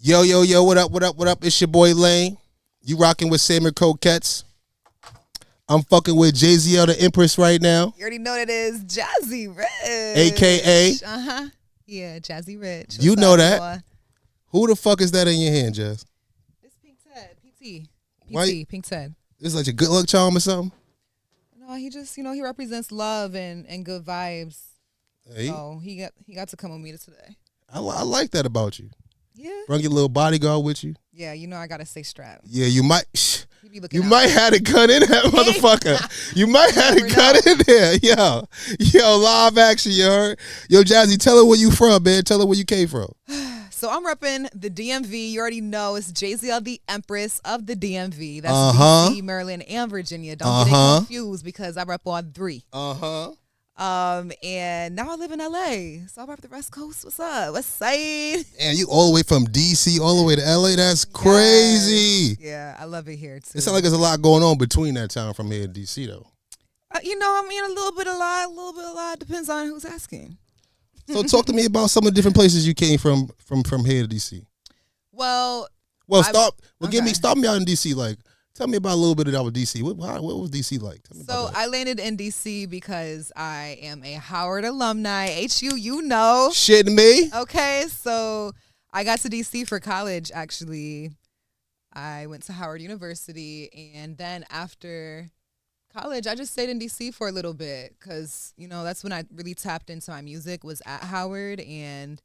Yo, yo, yo, what up, what up, what up? It's your boy Lane. You rocking with Salmon Kroquettes. I'm fucking with JZL the Empress right now. You already know that is Jazzy Rich. AKA? Uh-huh. Yeah, Jazzy Rich. You know that. Who the fuck is that in your hand, Jazz? It's Pink Ted. PT. Why? Pink Ted. It's like a good luck charm or something? No, he just, he represents love and good vibes. Hey. So he got to come with me today. I like that about you. Yeah. Bring your little bodyguard with you. Yeah, I gotta stay strapped. Yeah, you might. You out. might have a gun in that motherfucker. You might have a gun in there. Yo, live action, you heard? Yo, Jazzy, tell her where you from, man. Tell her where you came from. So I'm repping the DMV. You already know it's JZL the Empress of the DMV. That's DC, Maryland, and Virginia. Don't get it confused because I rep all three. And now I live in LA. So I rep the West Coast. What's up? West Side. And you all the way from DC all the way to LA. That's crazy. Yeah, I love it here too. It sounds like there's a lot going on between that town from here to DC though. I mean a little bit of lot. Depends on who's asking. So talk to me about some of the different places you came from here to DC. Start me out in DC. Like, tell me about a little bit about DC. What was DC like? Tell me about that. I landed in DC because I am a Howard alumni. HU, you know. Shitting me? Okay, so I got to DC for college, actually. I went to Howard University, and then after college, I just stayed in DC for a little bit because, that's when I really tapped into my music was at Howard, and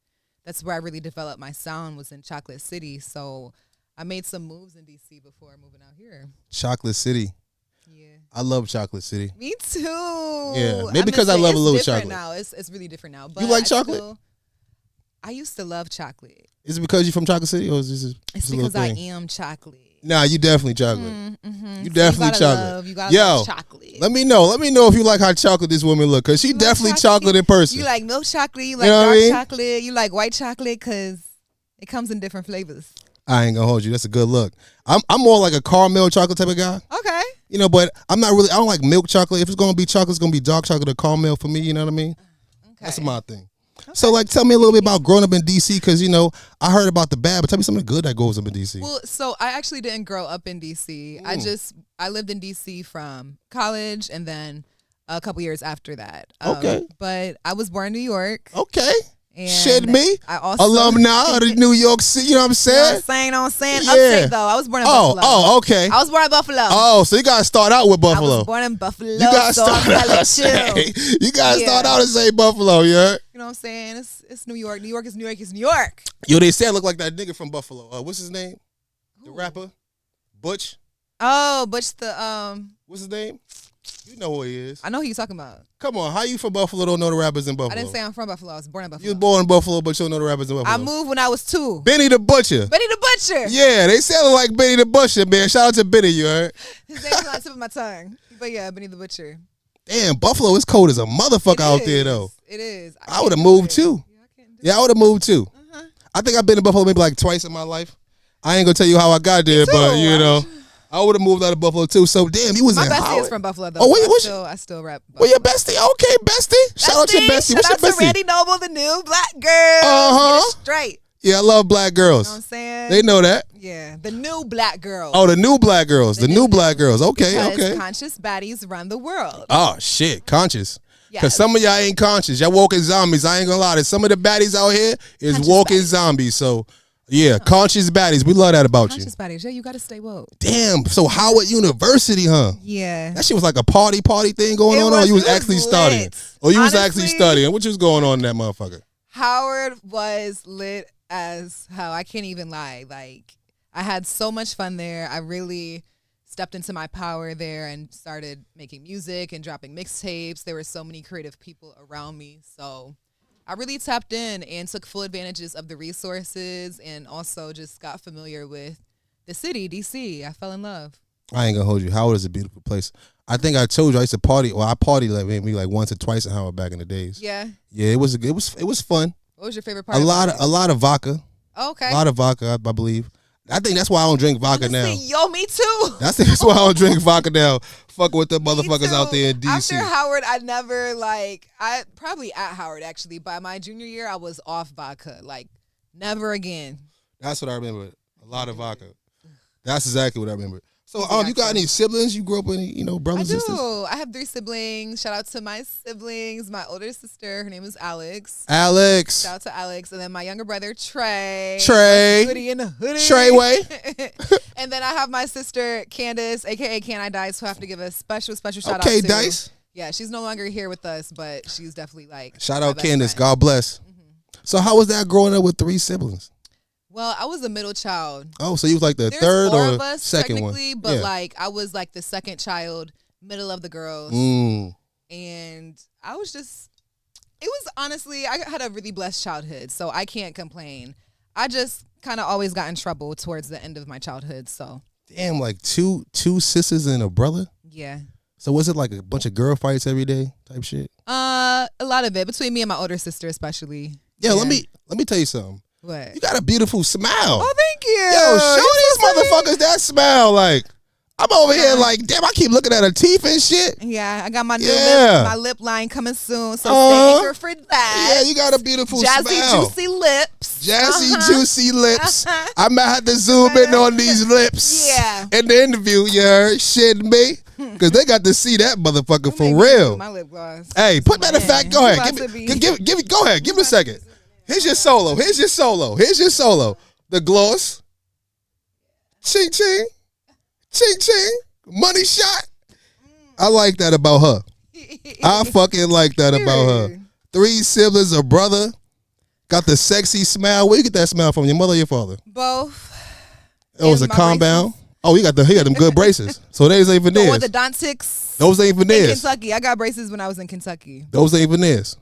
that's where I really developed my sound was in Chocolate City. So I made some moves in DC before moving out here. Chocolate City. Yeah. I love Chocolate City. Me too. Yeah. Maybe because I love a little chocolate. Now. It's really different now. But you like chocolate? I used to love chocolate. Is it because you're from Chocolate City or is this It's because I am chocolate. Nah, you definitely chocolate. You definitely chocolate. You gotta love chocolate. Let me know if you like how chocolate this woman look, because she definitely chocolate in person. You like milk chocolate, you like dark chocolate, you like white chocolate, because it comes in different flavors. I ain't gonna hold you. That's a good look. I'm more like a caramel chocolate type of guy. Okay. But I'm not really. I don't like milk chocolate. If it's gonna be chocolate, it's gonna be dark chocolate or caramel for me. You know what I mean? Okay. That's my thing. Okay. So, tell me a little bit about growing up in DC, because I heard about the bad, but tell me something good that goes up in DC. Well, so I actually didn't grow up in DC. I lived in DC from college and then a couple years after that. Okay. But I was born in New York. Okay. And shit me. I also alumni of the New York City. You know what I'm saying? I'm saying. Upstate though. I was born in Buffalo. Oh, okay. I was born in Buffalo. Oh, so you gotta start out with Buffalo. I was born in Buffalo. You gotta start out and say Buffalo, yeah. You know what I'm saying? It's New York. New York is New York is New York. Yo, they say I look like that nigga from Buffalo. What's his name? The rapper? Butch? Oh, Butch the What's his name? You know who he is. I know who you're talking about. Come on, how you from Buffalo don't know the rappers in Buffalo? I didn't say I'm from Buffalo. I was born in Buffalo. You was born in Buffalo, but you don't know the rappers in Buffalo. I moved when I was 2. Benny the Butcher. Benny the Butcher. Yeah, they sound like Benny the Butcher, man. Shout out to Benny, you heard? His name's on the tip of my tongue. But yeah, Benny the Butcher. Damn, Buffalo is cold as a motherfucker out there, though. It is. I would have moved, too. Yeah, I would have moved, too. I think I've been to Buffalo maybe like twice in my life. I ain't going to tell you how I got there, but, I would have moved out of Buffalo too. So damn, you was in Howard. My bestie is from Buffalo though. I still rap Buffalo. Well, your bestie, okay, bestie. Shout out to your bestie. What's your bestie? Shout out to Randy Noble, the new black girl. Straight. Yeah, I love black girls. You know what I'm saying? They know that. Yeah, the new black girls. Oh, the new black girls. The new black girls. Okay, because conscious baddies run the world. Oh shit, conscious. Because some of y'all ain't conscious. Y'all walking zombies. I ain't gonna lie. Some of the baddies out here is walking zombies. So. Yeah, conscious baddies. We love that about you. Conscious baddies. Yeah, you got to stay woke. Damn. So Howard University, huh? Yeah. That shit was like a party thing going on, or you was actually studying? Or you was actually studying? What was going on in that motherfucker? Howard was lit as hell. I can't even lie. Like, I had so much fun there. I really stepped into my power there and started making music and dropping mixtapes. There were so many creative people around me. So I really tapped in and took full advantages of the resources and also just got familiar with the city, DC. I fell in love. I ain't gonna hold you. Howard is a beautiful place. I think I told you I used to party. Well, I partied maybe like once or twice in Howard back in the days. Yeah. Yeah, it was fun. What was your favorite part? A lot of vodka. Okay. A lot of vodka, I believe. I think that's why I don't drink vodka now. Yo, me too. That's why I don't drink vodka now. Fucking with the motherfuckers out there in DC. After Howard, I never I probably at Howard actually. By my junior year, I was off vodka. Like, never again. That's what I remember. A lot of vodka. That's exactly what I remember. So, you got any siblings? You grew up with any, brothers and sisters? I do. I have 3 siblings. Shout out to my siblings. My older sister, her name is Alex. Alex. Shout out to Alex. And then my younger brother, Trey. Trey. Hoodie in the hoodie. Treyway. And then I have my sister, Candace, a.k.a. Can I Dice, who I have to give a special shout out to. Okay, Dice. Yeah, she's no longer here with us, but she's definitely like shout out Candace. Friend. God bless. Mm-hmm. So how was that growing up with 3 siblings? Well, I was the middle child. Oh, so you was like the There's third 4 or of us, second one? But like I was like the second child, middle of the girls. And I was just, it was honestly, I had a really blessed childhood, so I can't complain. I just kind of always got in trouble towards the end of my childhood, so. Damn, like two sisters and a brother? Yeah. So was it like a bunch of girl fights every day type shit? A lot of it, between me and my older sister especially. Yeah. let me tell you something. What? You got a beautiful smile. Oh, thank you. Yo, show these motherfuckers that smile. Like, I'm over here like, damn, I keep looking at her teeth and shit. Yeah, I got my new lip line coming soon, so stay anchored for that. Yeah, you got a beautiful Jazzy, smile. juicy lips. Jazzy, juicy lips. I might have to zoom in on these lips. Yeah. In the interview, you heard? Shitting me? Because they got to see that motherfucker for real. My lip gloss. Hey, put that in fact. Go ahead. Go ahead. Give me a second. Here's your solo. The gloss. Ching, ching. Ching, ching. Money shot. I like that about her. I fucking like that about her. 3 siblings, a brother. Got the sexy smile. Where you get that smile from? Your mother or your father? Both. It was a compound. Oh, he got them good braces. So those ain't veneers. The orthodontics. Those ain't veneers. In Kentucky. I got braces when I was in Kentucky. Those ain't veneers.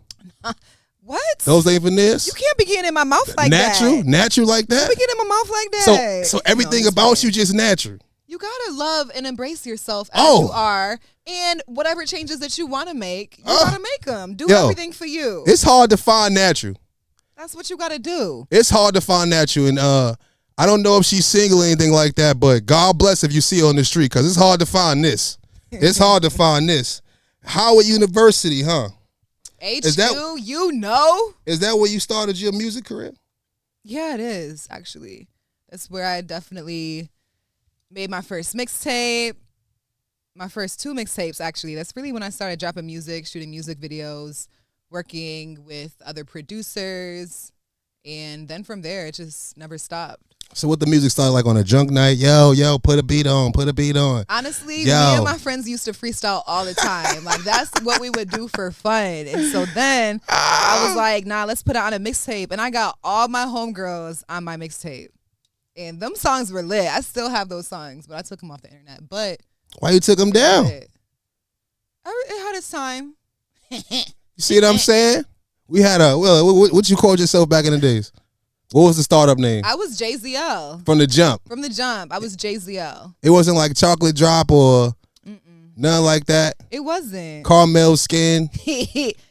What? Those ain't veneers. You can't be getting in my mouth like that. Natural like that. You can't be getting in my mouth like that. So everything about you just natural. You gotta love and embrace yourself as you are, and whatever changes that you want to make, you gotta make them. Do everything for you. It's hard to find natural. That's what you gotta do. It's hard to find natural, and I don't know if she's single or anything like that, but God bless if you see her on the street, because it's hard to find this. It's hard to find this. Howard University, huh? HQ, Is that where you started your music career? Yeah, it is, actually. That's where I definitely made my first mixtape. My first 2 mixtapes, actually. That's really when I started dropping music, shooting music videos, working with other producers. And then from there, it just never stopped. So what the music started like on a junk night? Yo, put a beat on. Honestly, me and my friends used to freestyle all the time. Like, that's what we would do for fun. And so then I was like, nah, let's put it on a mixtape. And I got all my homegirls on my mixtape. And them songs were lit. I still have those songs, but I took them off the internet. But why you took them down? It had its time. You see what I'm saying? We had what you called yourself back in the days? What was the startup name? I was JZL. From the jump? From the jump. I was JZL. It wasn't like Chocolate Drop or nothing like that? It wasn't. Caramel Skin?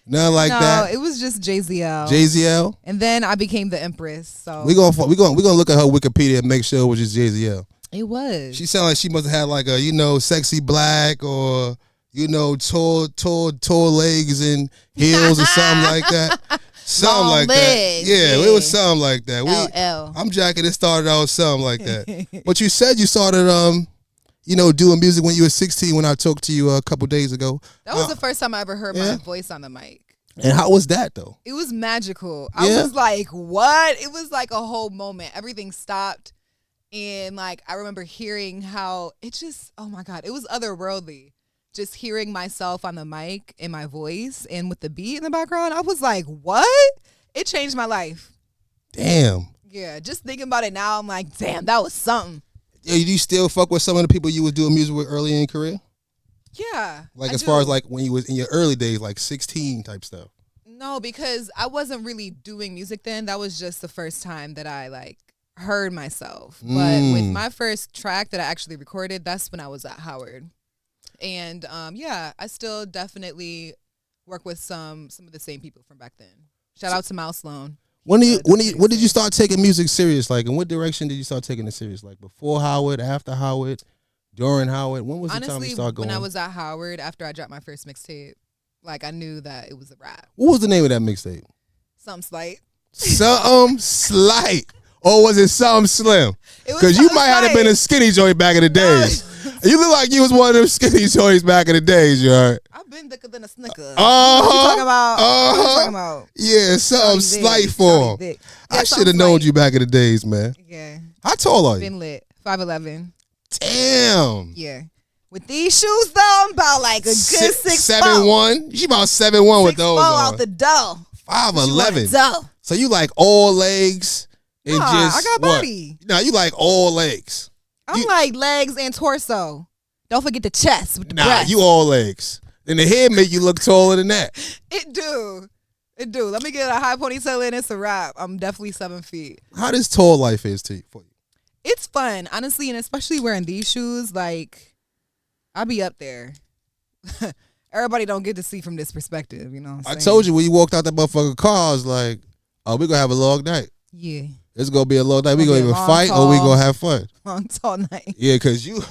Nothing like that? No, it was just JZL. JZL? And then I became the Empress. So we're gonna look at her Wikipedia and make sure it was just JZL. It was. She sounded like she must have had like a, sexy black or, tall legs and heels or something like that. Something long like legs. that. Yeah, it was something like that. LL. I'm jacking it started out something like that. But you said you started doing music when you were 16 when I talked to you a couple days ago. That was the first time I ever heard my voice on the mic. And how was that though? It was magical. I was like, what? It was like a whole moment. Everything stopped. And like I remember hearing how it just, oh my God, it was otherworldly. Just hearing myself on the mic and my voice and with the beat in the background, I was like, what? It changed my life. Damn. Yeah, just thinking about it now, I'm like, damn, that was something. Yeah, do you still fuck with some of the people you was doing music with early in your career? Yeah. Like as far as like when you was in your early days, like 16 type stuff? No, because I wasn't really doing music then. That was just the first time that I like heard myself. But with my first track that I actually recorded, that's when I was at Howard. And I still definitely work with some of the same people from back then. Shout out to Mouse Sloan. When did you start taking music serious? Like, in what direction did you start taking it serious? Like before Howard, after Howard, during Howard? When was the time you started going? When I was at Howard, after I dropped my first mixtape, like I knew that it was a rap. What was the name of that mixtape? Something Slight. Something Slight. or was it something slim? Because you might have been a skinny joint back in the days. You look like you was one of them skinny joints back in the days, you heard? I've been thicker than a Snicker. What you talking about? What you talking about? Yeah, something slight for him. I should have known you back in the days, man. Yeah. How tall are you? Been lit. 5'11". Damn. Yeah. With these shoes though, I'm about like a good 7'1". She about 7'1" with those on. Out the door. 5'11". So you like all legs and just I got body. No, you like all legs. I'm like legs and torso. Don't forget the chest with the breast. You all legs. And the head make you look taller than that. It do. Let me get a high ponytail in. It's a wrap. I'm definitely 7 feet. How does tall life is for you? It's fun, honestly, and especially wearing these shoes. Like, I'll be up there. Everybody don't get to see from this perspective, you know what I'm saying? I told you when you walked out that motherfucking car, I was like, oh, we're going to have a long night. Yeah. It's going to be a long night. We're going to either fight or we're going to have fun. Long, tall night. Yeah, because you know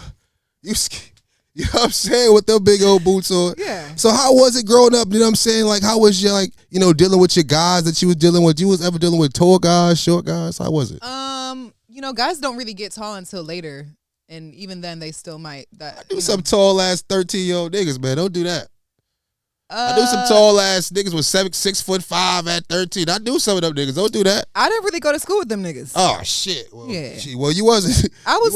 what I'm saying, with them big old boots on. Yeah. So how was it growing up? You know what I'm saying? Like, how was you, like, you know, dealing with your guys that you was dealing with? You was ever dealing with tall guys, short guys? How was it? You know, guys don't really get tall until later. And even then, they still might. I do some tall-ass 13-year-old niggas, man. Don't do that. I do some tall-ass niggas with 6'5" at 13. I do some of them niggas. Don't do that. I didn't really go to school with them niggas. Oh, shit. Well, yeah. Well, you wasn't. I was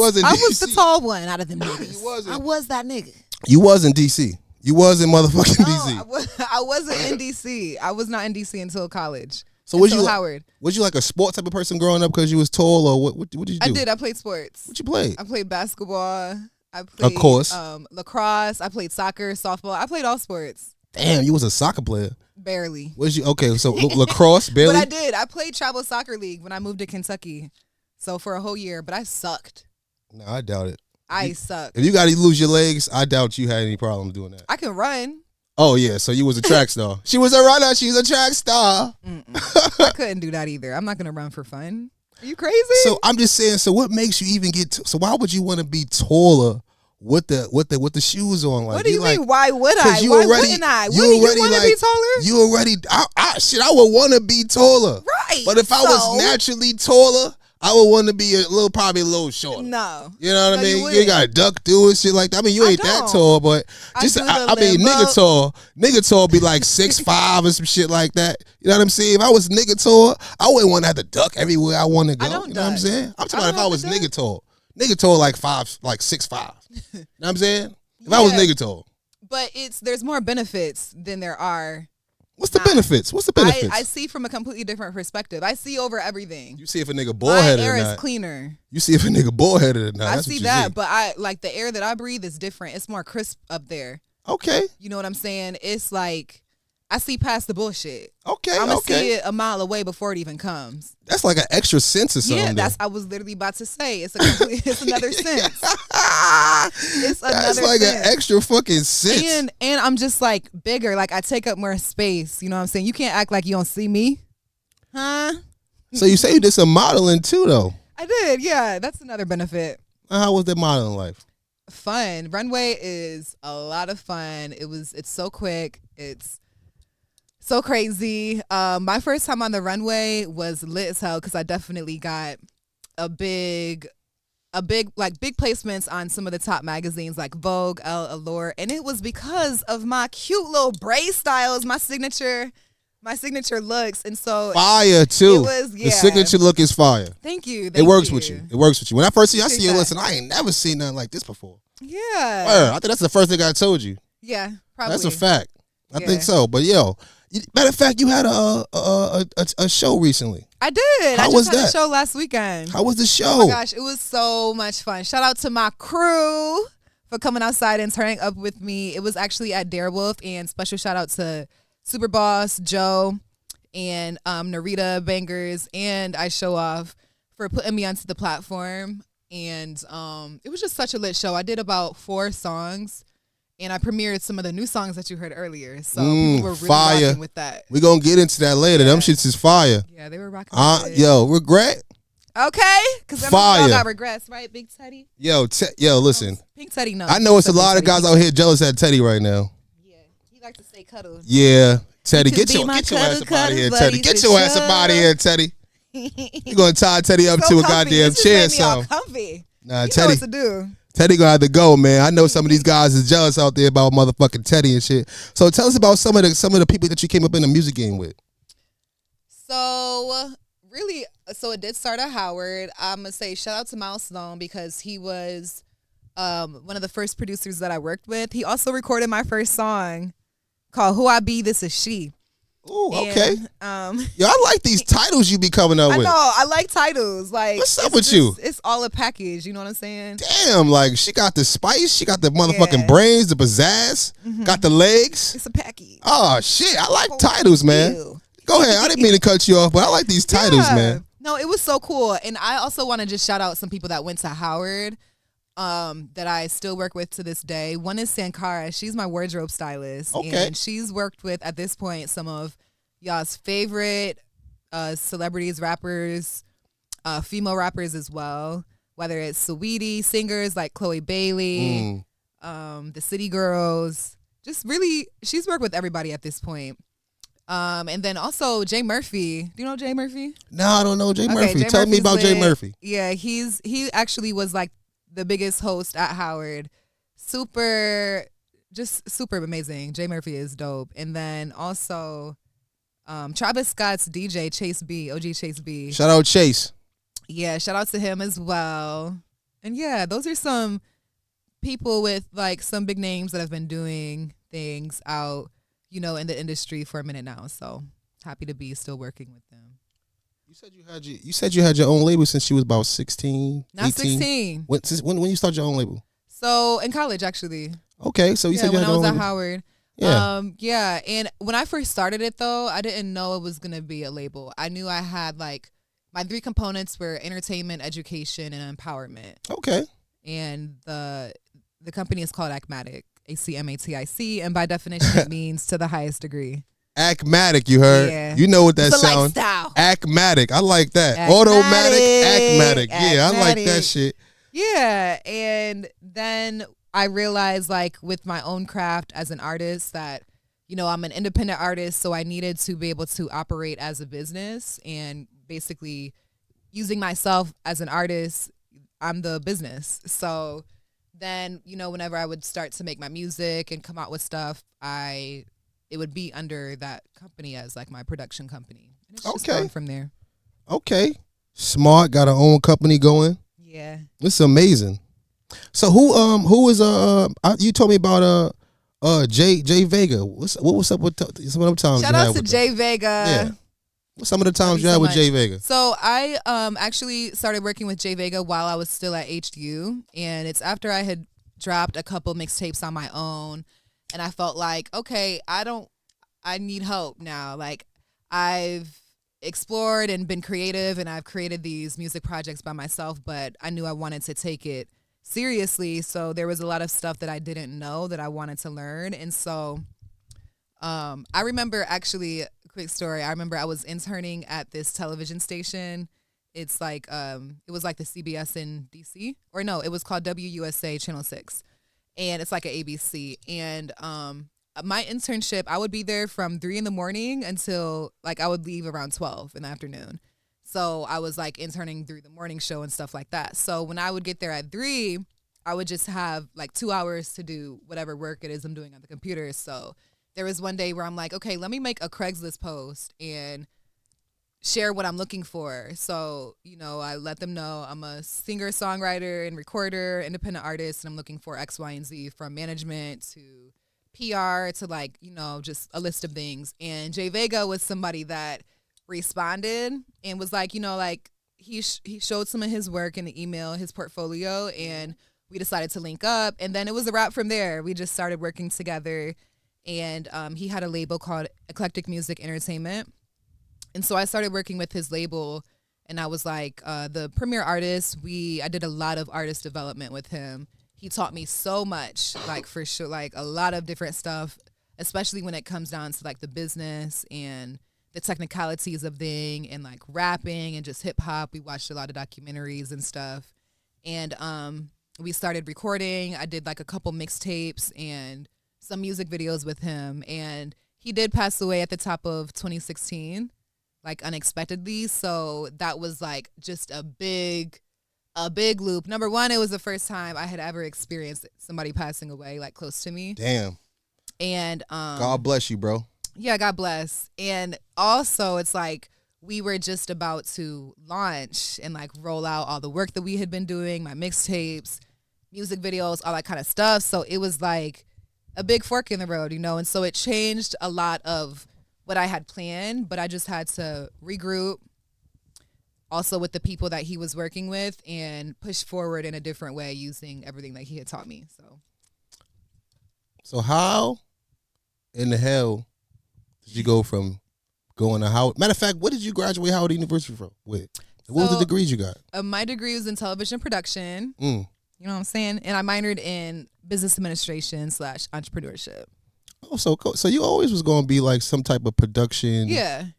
the tall one out of them niggas. I was that nigga. You was in D.C. You was in motherfucking D.C. I wasn't in D.C. I was not in D.C. until college. So was you Howard? Was you like a sport type of person growing up because you was tall, or what did you do? I did. I played sports. What you played? I played basketball. I played, of course, lacrosse. I played soccer, softball. I played all sports. Damn, you was a soccer player. Barely. Was you okay? So lacrosse, barely. But I did. I played travel soccer league when I moved to Kentucky, so for a whole year. But I sucked. No, I doubt it. I sucked. If you got to lose your legs, I doubt you had any problem doing that. I can run. Oh, yeah. So you was a track star. She was a runner. She's a track star. I couldn't do that either. I'm not going to run for fun. Are you crazy? So I'm just saying, so what makes you even get, so why would you want to be taller with the shoes on? Like, what do you mean? Why would I? Why wouldn't I? Wouldn't you want to be taller? You already, I would want to be taller. Right. But if I was naturally taller, I would want to be probably a little shorter. No. You know what I mean? You got to duck through and shit like that. I mean, you ain't that tall, but just, I mean, nigga tall be like 6'5" or some shit like that. You know what I'm saying? If I was nigga tall, I wouldn't want to have to duck everywhere I want to go. You know what I'm saying? I'm talking about if I was nigga tall. Nigga tall like 6'5". You know what I'm saying? If I was nigga tall. But there's more benefits than there are. What's the benefits? I see from a completely different perspective. I see over everything. You see if a nigga bald-headed or not. My air is cleaner. You see if a nigga bald-headed or not. I see that, but I like the air that I breathe is different. It's more crisp up there. Okay. You know what I'm saying? It's like I see past the bullshit. Okay. I'm gonna see it a mile away before it even comes. That's like an extra sense or something. Yeah, I was literally about to say it's another sense. It's another That's like sense. An extra fucking sense. And I'm just like bigger. Like I take up more space. You know what I'm saying? You can't act like you don't see me, huh? So you say you did some modeling too, though? I did. Yeah, that's another benefit. How was that modeling life? Fun. Runway is a lot of fun. It's so quick. It's so crazy. My first time on the runway was lit as hell because I definitely got big placements on some of the top magazines like Vogue, Elle, Allure, and it was because of my cute little braid styles, my signature looks, and so fire too. It was, yeah. The signature look is fire. Thank you. It works with you. It works with you. When I first see you, I see you. Listen, I ain't never seen nothing like this before. Yeah. I think that's the first thing I told you. Yeah, probably. That's a fact. I think so. But yo, matter of fact, you had a show recently. I did. How I was just had that? a show last weekend. How was the show? Oh my gosh, it was so much fun. Shout out to my crew for coming outside and turning up with me. It was actually at Darewolf, and special shout out to Super Boss, Joe, and Narita Bangers, and I Show Off for putting me onto the platform. And it was just such a lit show. I did about 4 songs. And I premiered some of the new songs that you heard earlier. So people were really rocking with that. We're going to get into that later. Them shits is fire. Yeah, they were rocking with it. Yo, regret? Okay. Because y'all got regrets, right, Big Teddy? Yo, listen. Pink Teddy, no. I know it's a lot of guys out here jealous at Teddy right now. Yeah. He like to say cuddle. Yeah. Teddy, get your ass up out of here, Teddy. Get your ass up out of here, Teddy. You gonna tie Teddy up So to a comfy. goddamn This just chair, made me all so. comfy. Nah, You know Teddy. what to do. Teddy gonna have to go, man. I know some of these guys is jealous out there about motherfucking Teddy and shit. So tell us about some of the people that you came up in the music game with. So really, it did start at Howard. I'm gonna say shout out to Miles Sloan because he was one of the first producers that I worked with. He also recorded my first song called "Who I Be, This Is She." Ooh, okay. And, Yo, I like these titles you be coming up I with. know I like titles. Like, what's up with you? It's all a package. You know what I'm saying? Damn, like she got the spice, she got the motherfucking Yeah. brains, the pizzazz, got the legs. It's a package. Oh shit, I like titles, man. Ew. Go ahead. I didn't mean to cut you off, but I like these titles, Yeah. man. No, it was so cool. And I also want to just shout out some people that went to Howard that I still work with to this day. One is Sankara. She's my wardrobe stylist. Okay. And she's worked with, at this point, some of y'all's favorite celebrities, rappers, female rappers as well. Whether it's Saweetie, singers like Chloe Bailey, the City Girls. Just really, she's worked with everybody at this point. And then also Jay Murphy. Do you know Jay Murphy? No, I don't know Jay Murphy. Jay Tell me Murphy's about Jay lit. Murphy. Yeah, he actually was like the biggest host at Howard. Super amazing. Jay Murphy is dope. And then also Travis Scott's DJ Chase B, OG Chase B. Shout out Chase. Yeah, shout out to him as well. And yeah, those are some people with like some big names that have been doing things out, you know, in the industry for a minute now. So happy to be still working with them. You said you had your own label since you was about 16, Not 18. 16. When you started your own label? So in college, actually. Okay, so you said you when had I your was own at label. Howard. Yeah. Yeah. And when I first started it, though, I didn't know it was going to be a label. I knew I had like my 3 components were entertainment, education, and empowerment. Okay. And the company is called Acmatic, ACMATIC, and by definition, it means to the highest degree. Acmatic, you heard? Yeah. You know what that It's a sounds? lifestyle. Acmatic. I like that. Acmatic. Automatic, Acmatic. Yeah, I like that Acmatic. shit. Yeah. And then I realized, like, with my own craft as an artist that, you know, I'm an independent artist, so I needed to be able to operate as a business and basically using myself as an artist, I'm the business. So then, you know, whenever I would start to make my music and come out with stuff, it would be under that company as like my production company. And it's just going from there. Okay. Smart, got her own company going. Yeah. It's amazing. So who is you told me about Jay Vega. What's up with some of them times? Shout out to Jay Vega. Yeah. What's some of the times you had with Jay Vega? So I actually started working with Jay Vega while I was still at HDU, and it's after I had dropped a couple mixtapes on my own, and I felt like, okay, I need help now. Like, I've explored and been creative, and I've created these music projects by myself, but I knew I wanted to take it seriously. So there was a lot of stuff that I didn't know that I wanted to learn. And so I remember, actually, quick story. I remember I was interning at this television station. It's like, it was like the CBS in DC, or no, it was called WUSA Channel 6. And it's like an ABC. And my internship, I would be there from 3 a.m. until like I would leave around 12 in the afternoon. So I was like interning through the morning show and stuff like that. So when I would get there at 3, I would just have like 2 hours to do whatever work it is I'm doing on the computer. So there was one day where I'm like, okay, let me make a Craigslist post and share what I'm looking for. So, you know, I let them know I'm a singer, songwriter, and recorder, independent artist, and I'm looking for X, Y, and Z, from management to PR to, like, you know, just a list of things. And Jay Vega was somebody that responded and was like, you know, like he showed some of his work in the email, his portfolio, and we decided to link up. And then it was a wrap from there. We just started working together, and he had a label called Eclectic Music Entertainment. And so I started working with his label, and I was like the premier artist. I did a lot of artist development with him. He taught me so much, like, for sure, like a lot of different stuff, especially when it comes down to like the business and the technicalities of thing, and like rapping and just hip hop. We watched a lot of documentaries and stuff. And we started recording. I did like a couple mixtapes and some music videos with him. And he did pass away at the top of 2016. like unexpectedly. So that was like just a big loop. Number one, it was the first time I had ever experienced somebody passing away like close to me. Damn. And God bless you, bro. Yeah, God bless. And also it's like we were just about to launch and like roll out all the work that we had been doing, my mixtapes, music videos, all that kind of stuff. So it was like a big fork in the road, you know? And so it changed a lot of what I had planned, but I just had to regroup also with the people that he was working with and push forward in a different way using everything that he had taught me. So how in the hell did you go from going to Howard? Matter of fact, what did you graduate Howard University from with? What was the degrees you got? My degree was in television production. Mm. You know what I'm saying? And I minored in business administration / entrepreneurship. Oh, so cool. So you always was going to be like some type of production,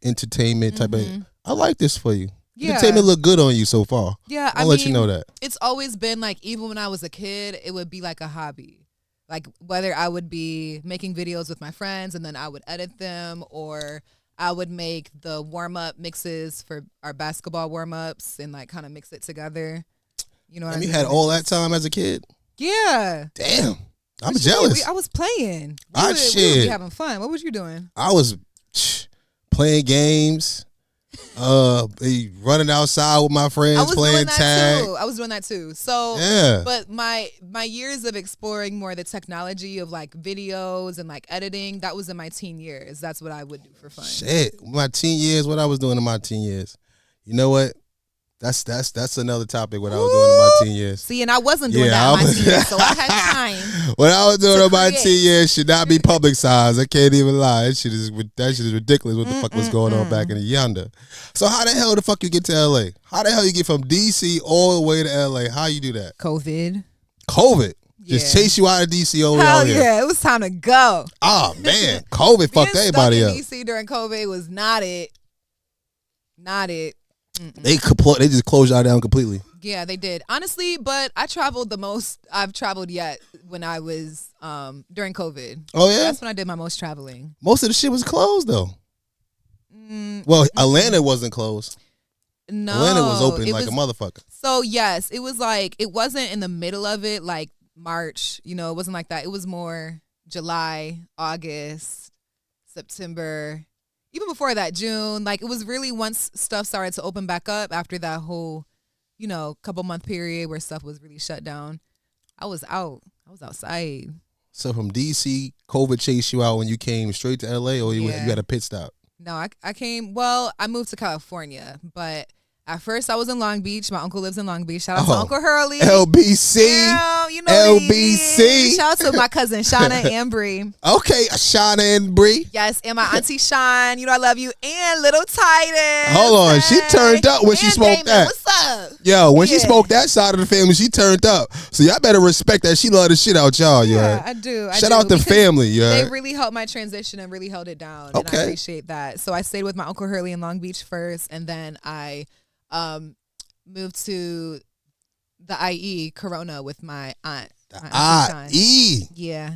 entertainment type of. I like this for you. Yeah. Entertainment look good on you so far. Yeah, I'll let you know that. It's always been like, even when I was a kid, it would be like a hobby. Like whether I would be making videos with my friends and then I would edit them, or I would make the warm-up mixes for our basketball warm-ups and like kind of mix it together. You know what I mean? You had all that time as a kid? Yeah. Damn. I'm jealous. I was playing. We would be having fun. What was you doing? I was playing games, running outside with my friends, playing tag. I was doing that too. So, yeah. But my years of exploring more the technology of like videos and like editing, that was in my teen years. That's what I would do for fun. Shit, my teen years, what I was doing in my teen years. You know what? That's another topic. What I was doing in my teen years. See, and I wasn't doing that in my teen years, so I had time. What I was doing in my teen years should not be publicized. I can't even lie. That shit is ridiculous. What the fuck was going on back in the yonder? So how the hell the fuck you get to LA? How the hell you get from DC all the way to LA? How you do that? COVID. Just chase you out of DC over Hell here. Yeah, it was time to go. Oh man, COVID fucked everybody up. DC during COVID was not it. Not it. They just closed y'all down completely. Yeah, they did. Honestly, but I traveled the most I've traveled yet when I was during COVID. Oh yeah? That's when I did my most traveling. Most of the shit was closed though. Well, Atlanta wasn't closed. No. Atlanta was open like a motherfucker. So yes, it was like, it wasn't in the middle of it like March, you know, it wasn't like that. It was more July, August, September. Even before that, June, like it was really once stuff started to open back up after that whole, you know, couple month period where stuff was really shut down. I was out. I was outside. So from DC, COVID chased you out when you came straight to LA, or you had a pit stop? No, I came, well, I moved to California, but at first I was in Long Beach. My uncle lives in Long Beach. Shout out to Uncle Hurley. LBC. Yeah, you know LBC. Shout out to my cousin Shauna and Bree. Okay, Shauna and Bree. Yes, and my auntie Sean. You know I love you. And little Titus. Hold on, she turned up when she smoked that. What's up? Yo, when she smoked that side of the family, she turned up. So y'all better respect that. She love the shit out y'all. Yeah, I do. Shout out the family. They really helped my transition and really held it down. And I appreciate that. So I stayed with my Uncle Hurley in Long Beach first, and then I moved to the IE Corona with my aunt. IE. Yeah.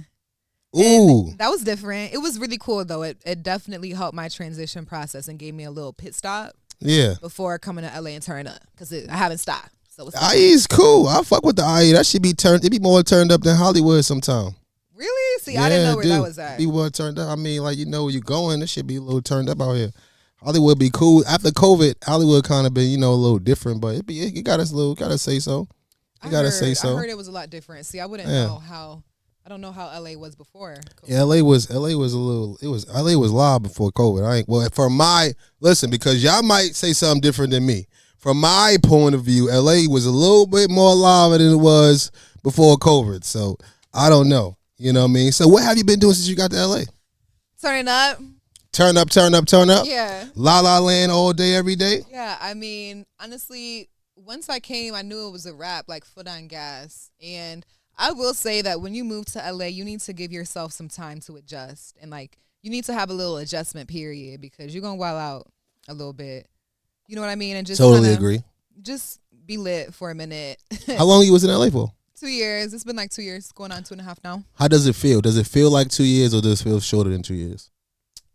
Ooh. And that was different. It was really cool though. It definitely helped my transition process and gave me a little pit stop. Yeah. Before coming to LA and turn up, because I haven't stopped. So IE is cool. I fuck with the IE. That should be turned. It be more turned up than Hollywood sometime. Really? See, I didn't know where that was at. Be more turned up. I mean, like, you know where you going. This should be a little turned up out here. Hollywood be cool. After COVID, Hollywood kind of been, you know, a little different, but it got us a little, gotta say so. I heard it was a lot different. See, I wouldn't know how. I don't know how LA was before COVID. Yeah, LA was a little. LA was live before COVID. Listen, because y'all might say something different than me. From my point of view, LA was a little bit more live than it was before COVID. So I don't know. You know what I mean? So what have you been doing since you got to LA? Turning up. Turn up. Yeah. La La Land all day, every day. Yeah, I mean, honestly, once I came, I knew it was a wrap, like foot on gas. And I will say that when you move to LA, you need to give yourself some time to adjust. And like, you need to have a little adjustment period because you're going to wild out a little bit. You know what I mean? And just totally agree. Just be lit for a minute. How long you was in LA for? 2 years. It's been like 2 years, going on 2.5 now. How does it feel? Does it feel like 2 years or does it feel shorter than 2 years?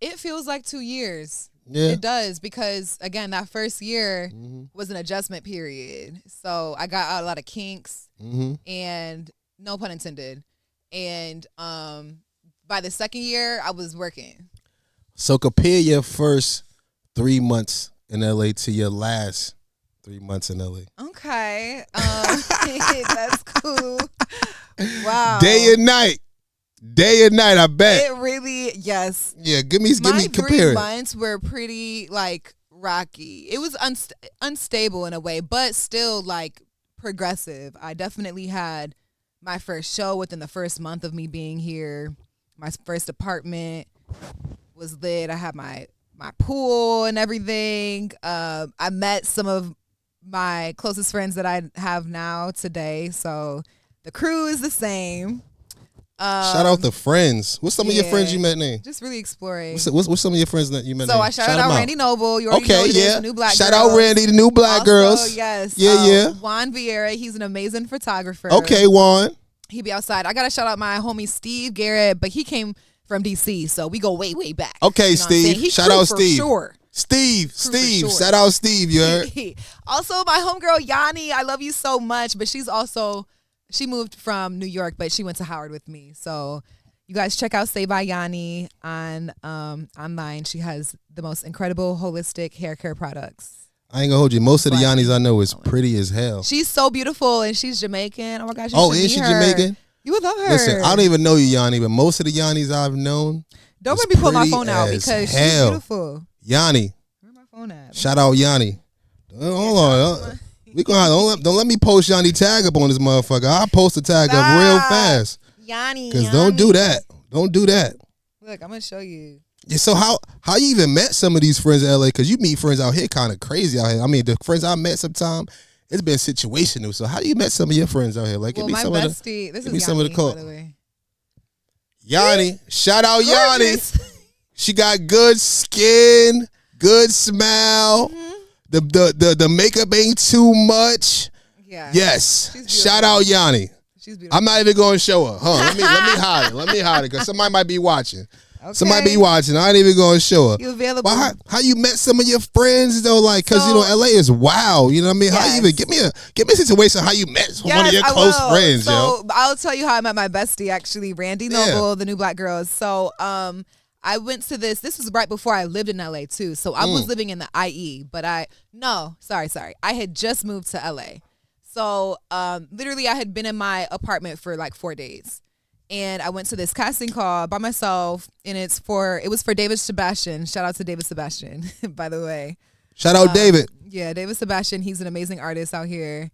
It feels like 2 years. Yeah. It does, because again, that first year was an adjustment period. So I got out a lot of kinks, and no pun intended. And by the second year, I was working. So compare your first 3 months in LA to your last 3 months in LA. Okay, that's cool. Wow. Day and night. I bet. It really, yes. Yeah, give me My compare 3 months were pretty like rocky. It was unstable in a way, but still like progressive. I definitely had my first show within the first month of me being here. My first apartment was lit. I had my pool and everything. I met some of my closest friends that I have now today. So the crew is the same. Shout out the friends. What's some of your friends you met, name? Just really exploring. What's some of your friends that you met? So I shouted out Randy Noble. You already know the new black Shout girls. out Randy, the new black Also, girls. Yes. Yeah. Juan Vieira. He's an amazing photographer. Okay, Juan. He be outside. I gotta shout out my homie Steve Garrett, but he came from DC, so we go way, way back. Okay, you know Steve. Shout out Steve. Sure. Steve. Sure. Shout out Steve. You heard? Also, my homegirl Yanni. I love you so much, but she moved from New York, but she went to Howard with me. So you guys check out Say by Yanni on online. She has the most incredible holistic hair care products. I ain't gonna hold you. Most of the Yannis I know is pretty as hell. She's so beautiful, and she's Jamaican. Oh my gosh! Is she Jamaican? You would love her. Listen, I don't even know you, Yanni, but most of the Yannis I've known. Don't let me pull my phone out because she's beautiful. Yanni. Where's my phone at? Shout out Yanni. Hold on. We gonna don't let me post Yanni tag up on this motherfucker. I'll post the tag up real fast. Yanni. Because don't do that. Don't do that. Look, I'm gonna show you. Yeah, so how you even met some of these friends in LA? Because you meet friends out here kind of crazy out here. I mean, the friends I met sometime, it's been situational. So how you met some of your friends out here? Like, give me some of the. This give me is some of the Yanni, call. by the way. Yanni, shout out Gorgeous. Yanni. She got good skin, good smile. The makeup ain't too much. Yeah. Yes. Shout out Yanni. She's beautiful. I'm not even going to show her. Let me hide it. Let me hide it because somebody might be watching. Okay. Somebody be watching. I ain't even going to show her. You available? Well, how you met some of your friends though? Like, cause you know LA is wild. You know what I mean? Yes. How you even give me a situation how you met one of your close friends, so, I'll tell you how I met my bestie actually, Randy Noble, the new black girls. So I went to this was right before I lived in LA too. So I was living in the IE, but sorry. I had just moved to LA. So literally I had been in my apartment for like 4 days. And I went to this casting call by myself, and it was for David Sebastian. Shout out to David Sebastian, by the way. Shout out David. Yeah, David Sebastian. He's an amazing artist out here.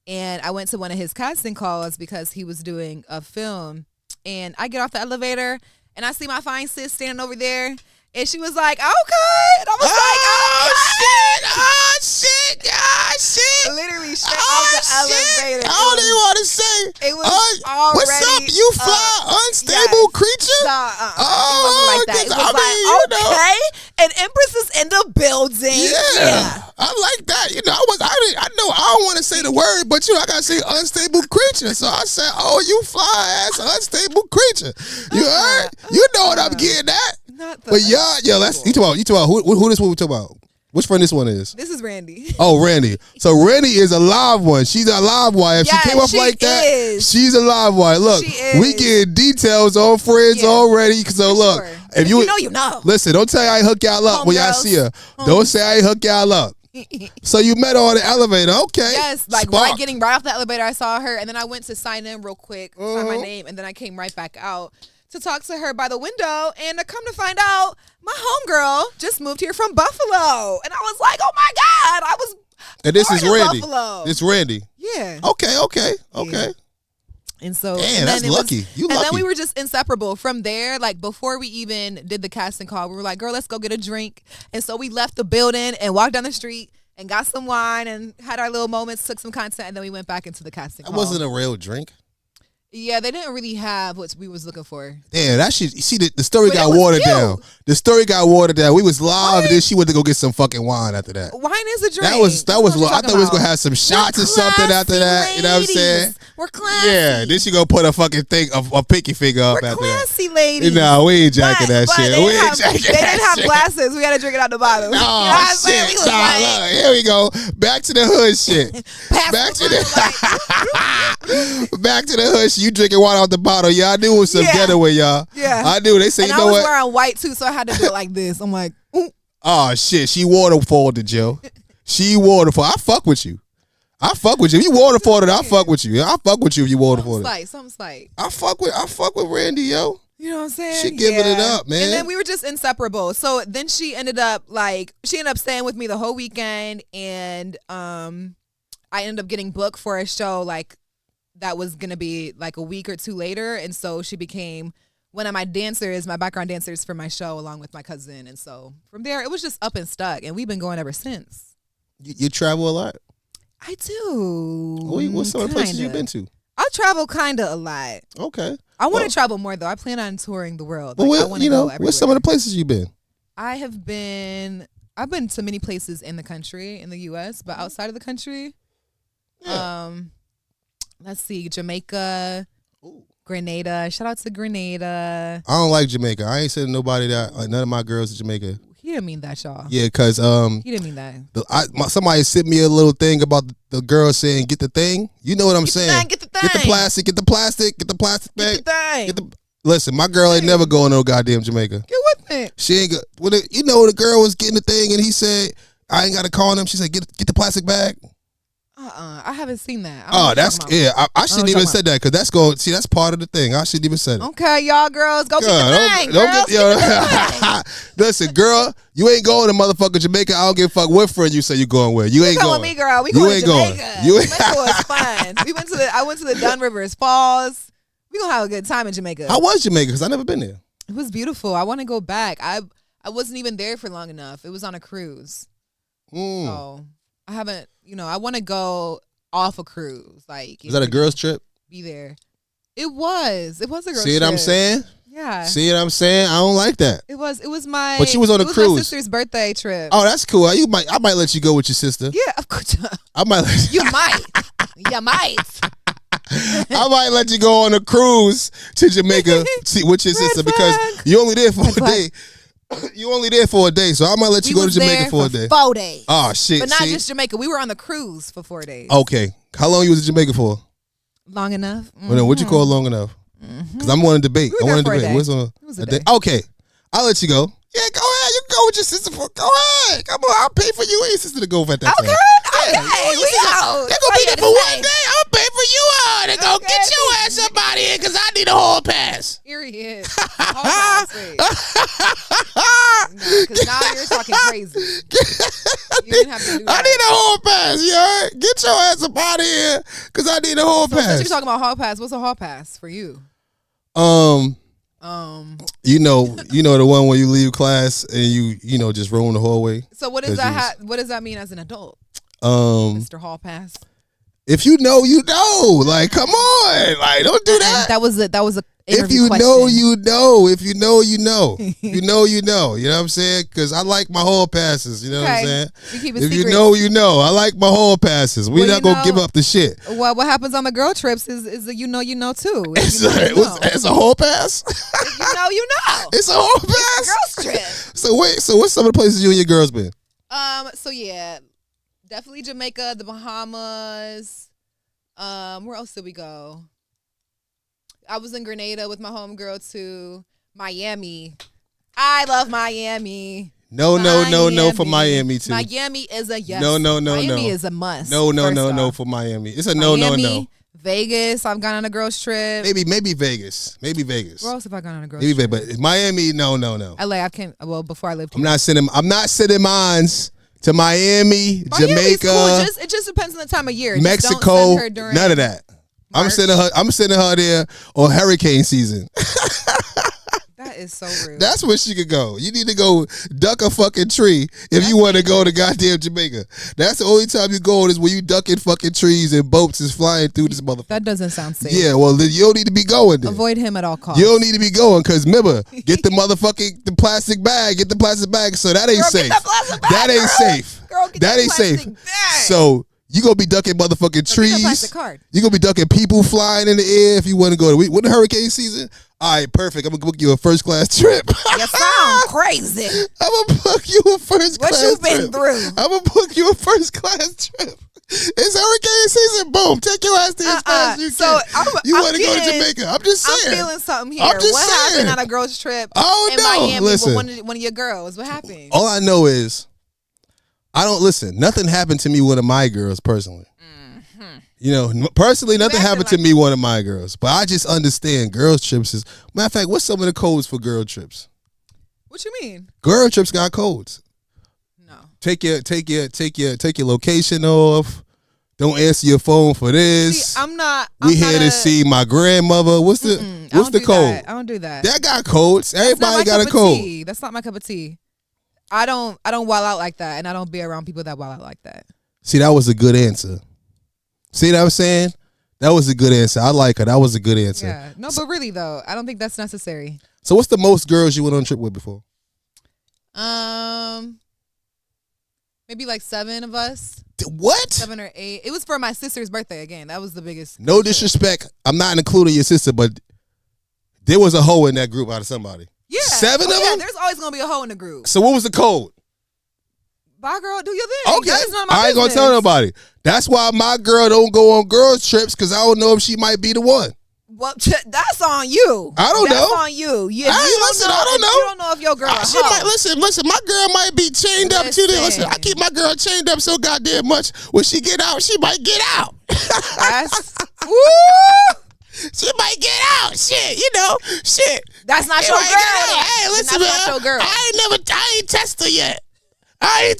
And I went to one of his casting calls because he was doing a film. And I get off the elevator, and I see my fine sis standing over there. And she was like, okay. And I was shit. Literally straight off the elevator. I don't even want to say. It was already. What's up, you fly unstable creature? It wasn't like that. It was okay. And Empress is in the building. Yeah. I like that. You know, I know I don't want to say the word, but I gotta say unstable creature. So I said, oh, you fly ass unstable creature. You heard? You know what I'm getting at. But you talk about who this one we talk about? Which friend this one is? This is Randy. Oh, Randy. So Randy is a live one. She's a live one. If she came up like that, she's a live one. Look, we get details on friends already. So look, if you know, you know. Listen, don't tell I hook y'all up when y'all see her. Don't say I hook y'all up. So you met her on the elevator, okay? Yes, like getting right off the elevator, I saw her, and then I went to sign in real quick, sign my name, and then I came right back out to talk to her by the window, and to come to find out, my homegirl just moved here from Buffalo, and I was like, oh my God, and this is Randy. Buffalo. It's Randy. Yeah. Okay. Yeah. And so, that's lucky. Then we were just inseparable from there. Like before we even did the casting call, we were like, girl, let's go get a drink. And so we left the building and walked down the street and got some wine and had our little moments, took some content, and then we went back into the casting call. That wasn't a real drink. Yeah, they didn't really have what we was looking for. Damn, that shit. See, the story But got it was watered cute. down. The story got watered down. We was live, What? and then she went to go get some fucking wine after that. Wine is a drink. That was. That's what you're I thought talking we was gonna about. have some shots We're or something after that. classy You know what I'm saying? ladies. We're classy. Yeah. Then she gonna put a fucking thing, a pinky finger up We're after that. classy ladies. No, we ain't jacking that But shit. They We didn't ain't have, jacking they that didn't have shit. glasses. We had to drink it out the bottle. You know what Oh I'm saying? shit! We was Nah, like, look, here we go. Back to the hood shit. pass Back the to the bottle, back to the hood shit. You drinking water out the bottle. Yeah, I knew it was some Yeah. getaway, y'all. Yeah. I knew. They say, and you I know was what? wearing white too, so I had to do it like this. I'm like, ooh. Oh shit, she waterfalled, Joe. She waterfall. I fuck with you. I fuck with you. If you waterfalled, I fuck with you. I fuck with you if you waterfalled. Something slight. I fuck with Randy, yo. You know what I'm saying? She giving it up, man. And then we were just inseparable. So then she ended up staying with me the whole weekend, and I ended up getting booked for a show like that was gonna be like a week or two later, and so she became one of my dancers, my background dancers for my show, along with my cousin. And so from there, it was just up and stuck, and we've been going ever since. You travel a lot. I do. What's some of the places Kinda. you've been to? I travel kind of a lot. Okay. I want to travel more though. I plan on touring the world. Well, Like, I want to go everywhere. what's some of the places you've been? I've been to many places in the country, in the U.S., but outside of the country, let's see, Jamaica, Grenada. Shout out to Grenada. I don't like Jamaica. I ain't saying to nobody that none of my girls in Jamaica. He didn't mean that, y'all. Yeah, cause He didn't mean that. somebody sent me a little thing about the girl saying get the thing. You know what I'm saying? Get the thing. Get the plastic. Get the plastic. Get the plastic bag. Get the thing. Listen, my girl ain't never going to no goddamn Jamaica. Get with it. She ain't. You know, the girl was getting the thing, and he said, "I ain't got to call him." She said, "Get the plastic bag." I haven't seen that. Oh, that's I shouldn't even said that because that's part of the thing. I shouldn't even said it. Okay, y'all girls, go get the thing. Don't Girls, get the thing. Listen, girl, you ain't going to motherfucking Jamaica. I don't give a fuck what friend you say you going with. You ain't going. With me, girl. We You going ain't to Jamaica. going. You ain't- Jamaica was fun. I went to the Dun Rivers Falls. We gonna have a good time in Jamaica. How was Jamaica? Because I never been there. It was beautiful. I want to go back. I wasn't even there for long enough. It was on a cruise. So I haven't. I want to go off a cruise. Like, Was that a girls trip? Be there. It was a girls trip. See what I'm saying? Yeah. See what I'm saying? I don't like that. It was my. But you was on a My cruise. sister's birthday trip. Oh, that's cool. I might let you go with your sister. Yeah, of course. I might let You might. You might. I might let you go on a cruise to Jamaica with your sister because you only there for a day. You only there for a day, so I might let you go to Jamaica for a day. 4 days. Oh shit! But not just Jamaica. We were on the cruise for 4 days. Okay, how long you was in Jamaica for? Long enough. Well, then, what you call long enough? Because I'm wanting to debate. We were I want there to for a debate. day. What's on It was a a day? day. Okay, I'll let you go. Yeah, go ahead. You can go with your sister for. Go ahead. Come on, I'll pay for you and your sister to go at that time. Okay. Yeah, We out. They're gonna be there for 1 day. I'll pay for you all. They're gonna get your ass up out of here because I need a hall pass. Period. Because now you're talking crazy. You didn't have to do that. I need a hall pass. You heard? Get your ass up out of here because I need a hall Since pass. you're talking about hall pass, what's a hall pass for you? You know the one where you leave class and you just roam the hallway. So what does that what does that mean as an adult? Mr. Hall Pass. If you know, you know. Like, come on. Like, don't do that. That was a If you question. know, you know. If you know, you know. You know, you know. You know what I'm saying? Because I like my hall passes. You know what I'm saying? You keep it If secret. you know, you know. I like my hall passes. We're Well, not going to give up the shit. Well, what happens on the girl trips is that you know too. It's, You know. it's a hall pass? If you know. It's a hall pass? Girls trip. So what's some of the places you and your girls been? So yeah, definitely Jamaica, the Bahamas. Where else did we go? I was in Grenada with my homegirl too. Miami. I love Miami. No for Miami too. Miami is a yes. No. Miami is a must. No for Miami. It's a no. Vegas. I've gone on a girls trip. Maybe Vegas. Maybe Vegas. Where else have I gone on a girls Maybe trip? Vegas, but Miami, no. LA. I can't. Well, before I lived here. I'm not sending mines to Miami, Miami's Jamaica, cool. It just depends on the time of year. Just Mexico. don't send her during None of that. March. I'm sending her there on hurricane season. That is so rude. That's where she could go. You need to go duck a fucking tree if you want to go to goddamn Jamaica. That's the only time you go is when you ducking fucking trees and boats is flying through this motherfucker. That doesn't sound safe. Yeah, well, then you don't need to be going there. Avoid him at all costs. You don't need to be going because remember, get the motherfucking the plastic bag. Get the plastic bag. So that ain't safe. That ain't safe. Girl, get that ain't safe. Bag. So you gonna be ducking motherfucking trees. You gonna be ducking people flying in the air if you want to go to when the hurricane season. All right, perfect. I'm gonna book you a first class trip. You sound crazy. I'm gonna book you a first class trip. What you been through? I'm gonna book you a first class trip. It's hurricane season. Boom. Take your ass there as fast as you can. You want to go to Jamaica. I'm just saying. I'm feeling something here. What happened on a girl's trip in Miami with one of your girls? What happened? All I know is I don't listen. Nothing happened to me one of my girls personally. Mm-hmm. You know, personally, nothing happened to me one of my girls. But I just understand girls trips is. Matter of fact, what's some of the codes for girl trips? What you mean? Girl trips got codes. No. Take your location off. Don't answer your phone for this. See, I'm not. We here to see my grandmother. What's the code? I don't do that. That got codes. Everybody got a code. That's not my cup of tea. I don't wild out like that, and I don't be around people that wild out like that. See, that was a good answer. See what I'm saying? That was a good answer. I like her. That was a good answer. Yeah. No, but really though, I don't think that's necessary. So what's the most girls you went on a trip with before? Maybe like 7 of us. What? 7 or 8. It was for my sister's birthday again. That was the biggest. No disrespect. I'm not including your sister, but there was a hoe in that group out of somebody. Yeah. 7 of them? There's always going to be a hoe in the group. So what was the code? Bye, girl. Do your thing. Okay. I ain't going to tell nobody. That's why my girl don't go on girls trips because I don't know if she might be the one. Well, that's on you. I don't know. That's on you. Yeah, I don't know. You don't know if your girl she might, listen, my girl might be chained up to this. Listen, I keep my girl chained up so goddamn much. When she get out, she might get out. She might get out. Shit, you know, shit. That's not your girl. Hey, listen, man. That's not your girl. I ain't test her yet. I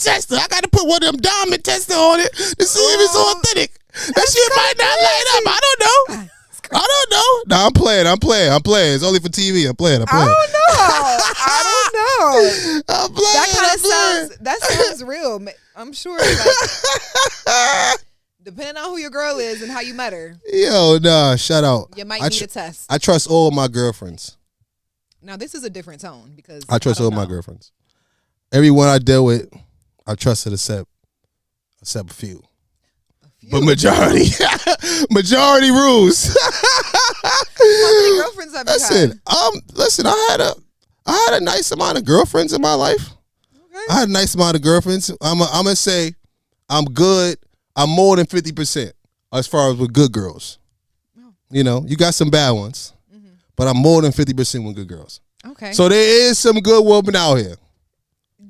got to put one of them diamond tester on it to see if it's authentic. That shit might not light up. I don't know. No, I'm playing. It's only for TV. I'm playing. I don't know. I'm playing. That sounds real. I'm sure. Like, depending on who your girl is and how you met her. Yo, nah, shout out. You might need a test. I trust all my girlfriends. Now, this is a different tone because I trust all my girlfriends. Everyone I deal with, I trusted except a few. But majority rules. How many girlfriends have you had? Listen, I had a nice amount of girlfriends in my life. Okay. I had a nice amount of girlfriends. I'm gonna say I'm good. I'm more than 50% as far as with good girls. Oh. You know, you got some bad ones, but I'm more than 50% with good girls. Okay. So there is some good women out here.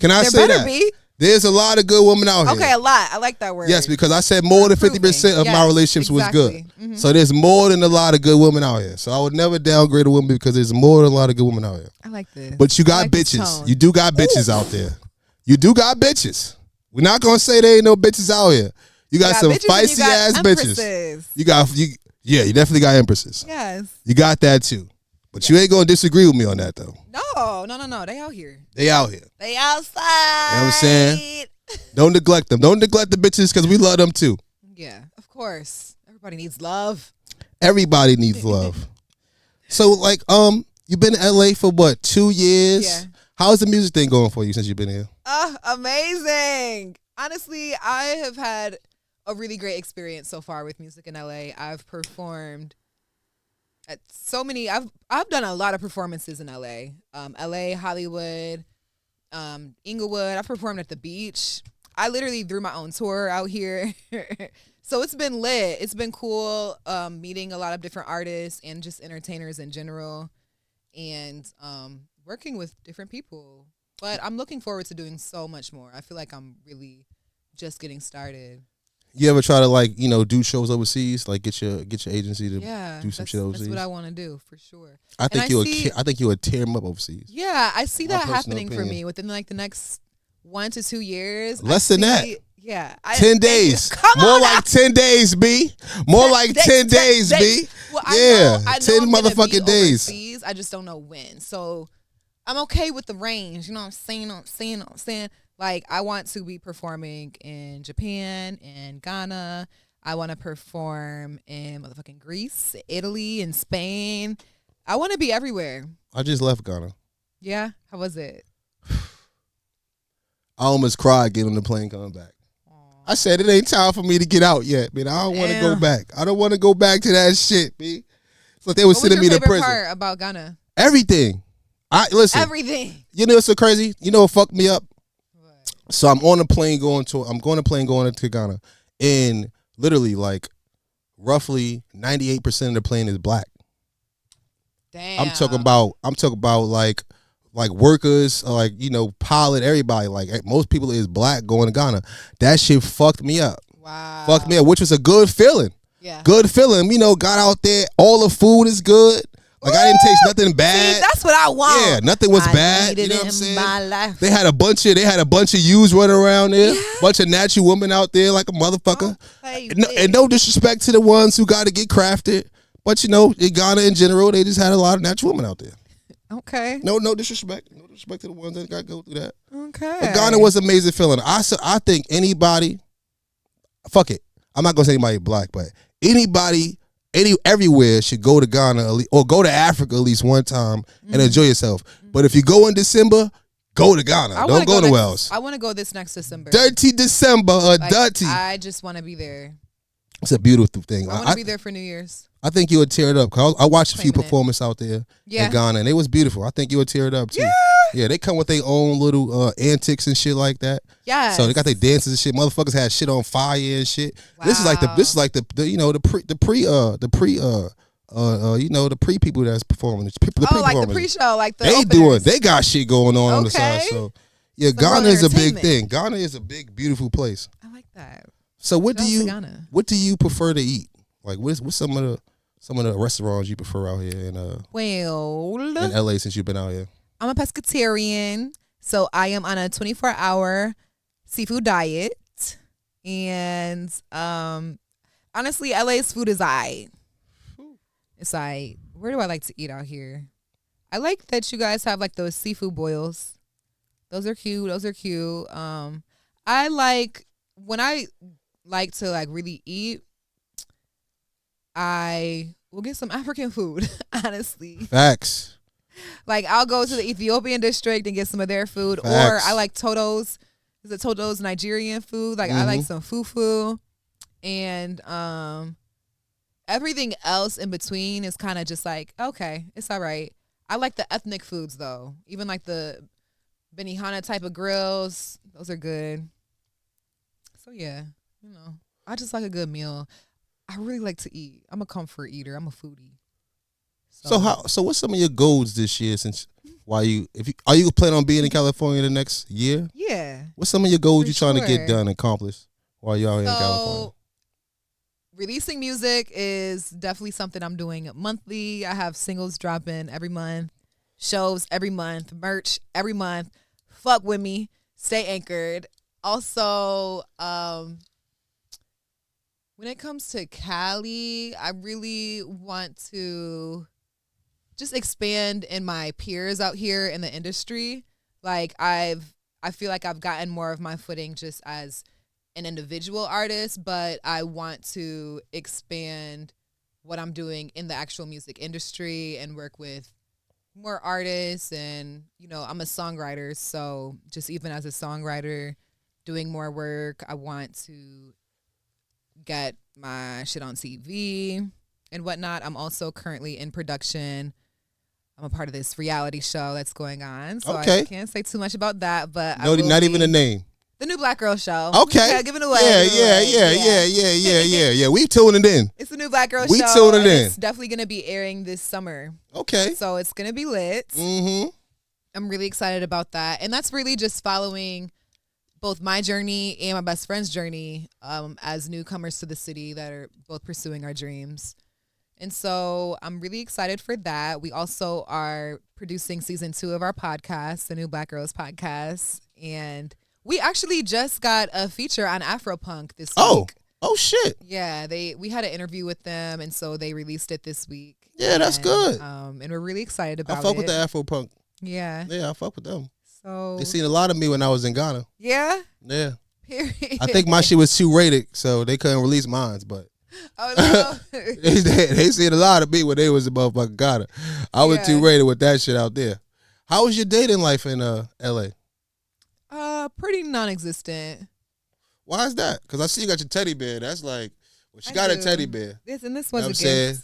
Can I say that? Be. There's a lot of good women out here. Okay, a lot. I like that word. Yes, because I said more than 50% of my relationships was good. Mm-hmm. So there's more than a lot of good women out here. So I would never downgrade a woman because there's more than a lot of good women out here. I like this. But you got bitches. You do got bitches out there. You do got bitches. We're not going to say there ain't no bitches out here. You got some feisty ass bitches. You definitely got empresses. Yes. You got that too. But you ain't going to disagree with me on that though. No. They out here. They out here. They outside. You know what I'm saying? Don't neglect them. Don't neglect the bitches because we love them too. Yeah, of course. Everybody needs love. Everybody needs love. So like, you've been in LA for what, 2 years? Yeah. How's the music thing going for you since you've been here? Amazing. Honestly, I have had a really great experience so far with music in LA. I've performed at so many. I've done a lot of performances in LA. LA, Hollywood, Inglewood. I've performed at the beach. I literally threw my own tour out here. So it's been lit. It's been cool meeting a lot of different artists and just entertainers in general, and working with different people. But I'm looking forward to doing so much more. I feel like I'm really just getting started. You ever try to do shows overseas? Like get your agency to do some shit overseas? That's what I want to do for sure. I think you would tear them up overseas. Yeah, I see that happening for me within like the next 1 to 2 years. Less than that. Yeah. 10 days. More like 10 days, B. More like 10 days, B. Well, yeah. I know 10 I'm motherfucking days. Overseas. I just don't know when. So I'm okay with the range. You know what I'm saying? Like, I want to be performing in Japan and Ghana. I want to perform in motherfucking Greece, Italy, and Spain. I want to be everywhere. I just left Ghana. Yeah? How was it? I almost cried getting on the plane coming back. I said it ain't time for me to get out yet, man. I don't want to go back. I don't want to go back to that shit, man. It's like they were sending me to prison. What was your favorite part about Ghana? Everything. Listen. Everything. You know what's so crazy? You know what fucked me up? What? So I'm on a plane going to Ghana, and literally like roughly 98% of the plane is black. Damn. I'm talking about like workers, like, you know, pilot, everybody. Like most people is black going to Ghana. That shit fucked me up. Wow. Fucked me up, which was a good feeling. Yeah. Good feeling. You know, got out there. All the food is good. Like, I didn't taste nothing bad. See, that's what I want. Yeah, nothing was bad. You know what I'm saying? My life. They had a bunch of youths running around there. Yeah. Bunch of natural women out there like a motherfucker. And no disrespect to the ones who got to get crafted. But, you know, in Ghana in general, they just had a lot of natural women out there. Okay. No disrespect. No disrespect to the ones that got to go through that. Okay. But Ghana was an amazing feeling. I think anybody, fuck it. I'm not going to say anybody black, but anybody, everywhere should go to Ghana or go to Africa at least one time and enjoy yourself. But if you go in December, go to Ghana. Don't go nowhere else. I want to go this next December. Dirty December, dirty. I just want to be there. It's a beautiful thing. I want to be there for New Year's. I think you would tear it up. Cause I watched a few performances out there in Ghana, and it was beautiful. I think you would tear it up too. Yeah, they come with their own little antics and shit like that. Yeah. So they got their dances and shit. Motherfuckers had shit on fire and shit. Wow. This is like the you know the pre people that's performing. Like the pre-show, like they got shit going on the side. So yeah, Ghana is a big thing. Ghana is a big, beautiful place. I like that. So what do you prefer to eat? Like what's some of the restaurants you prefer out here in LA since you've been out here? I'm a pescatarian, so I am on a 24-hour seafood diet, and honestly, LA's food is aight. It's aight. Where do I like to eat out here? I like that you guys have like those seafood boils. Those are cute. I like when I like to like really eat, I will get some African food, honestly. Facts. Like, I'll go to the Ethiopian district and get some of their food. Facts. Or I like Toto's. Is it Toto's Nigerian food? Like, I like some fufu. And everything else in between is kind of just like, okay, it's all right. I like the ethnic foods, though. Even like the Benihana type of grills. Those are good. So, yeah, you know, I just like a good meal. I really like to eat. I'm a comfort eater. I'm a foodie. So what's some of your goals this year? Are you planning on being in California the next year? Yeah. What's some of your goals you're trying to get done and accomplish while you're out here in California? Releasing music is definitely something I'm doing monthly. I have singles dropping every month, shows every month, merch every month. Fuck with me. Stay anchored. Also, when it comes to Cali, I really want to just expand in my peers out here in the industry. Like I feel like I've gotten more of my footing just as an individual artist, but I want to expand what I'm doing in the actual music industry and work with more artists. And, you know, I'm a songwriter, so just even as a songwriter, doing more work, I want to get my shit on TV and whatnot. I'm also currently in production. I'm a part of this reality show that's going on, so I can't say too much about that. But not even a name. The New Black Girl Show. Okay, yeah, give it away. Yeah. We tuning in. It's the New Black Girl Show. We tuning in. It's definitely gonna be airing this summer. Okay, so it's gonna be lit. Mm-hmm. I'm really excited about that, and that's really just following both my journey and my best friend's journey as newcomers to the city that are both pursuing our dreams. And so I'm really excited for that. We also are producing season 2 of our podcast, the New Black Girls podcast. And we actually just got a feature on Afropunk this week. Oh shit. Yeah, we had an interview with them, and so they released it this week. Yeah, that's good. And we're really excited about it. I fuck with the Afropunk. Yeah. Yeah, I fuck with them. So They seen a lot of me when I was in Ghana. yeah. Yeah. Period. I think my shit was too rated, so they couldn't release mine. But Oh no. they seen a lot of me when they was in motherfucking Ghana. I was too rated with that shit out there. How was your dating life in L.A.? Pretty non-existent. Why is that? Because I see you got your teddy bear. That's like, well, she got a teddy bear. This was You know a what I'm gift. saying?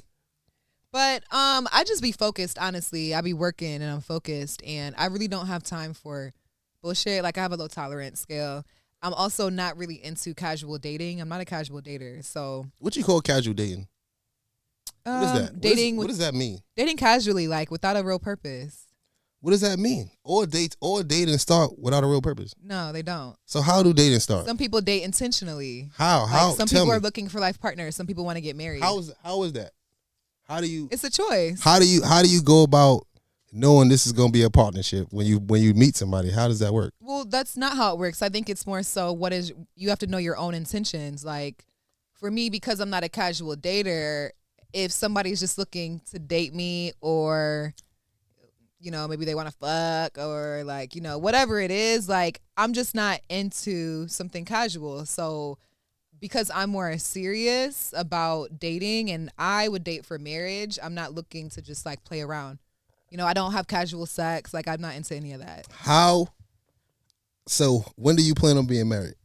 But I just be focused, honestly. I be working and I'm focused, and I really don't have time for bullshit. Like, I have a low tolerance scale. I'm also not really into casual dating. I'm not a casual dater. So What you call casual dating? What is that? Dating. What does that mean? Dating casually, like without a real purpose. What does that mean? All dating start without a real purpose. No, they don't. So how do dating start? Some people date intentionally. How? Like, some people are looking for life partners. Some people want to get married. How is that? How do you? It's a choice. How do you go about knowing this is going to be a partnership when you meet somebody? How does that work? Well, that's not how it works. I think it's more so you have to know your own intentions. Like, for me, because I'm not a casual dater, if somebody's just looking to date me, or maybe they want to fuck, or like, whatever it is, like, I'm just not into something casual. So because I'm more serious about dating and I would date for marriage, I'm not looking to just like play around. I don't have casual sex. Like, I'm not into any of that. How? So when do you plan on being married?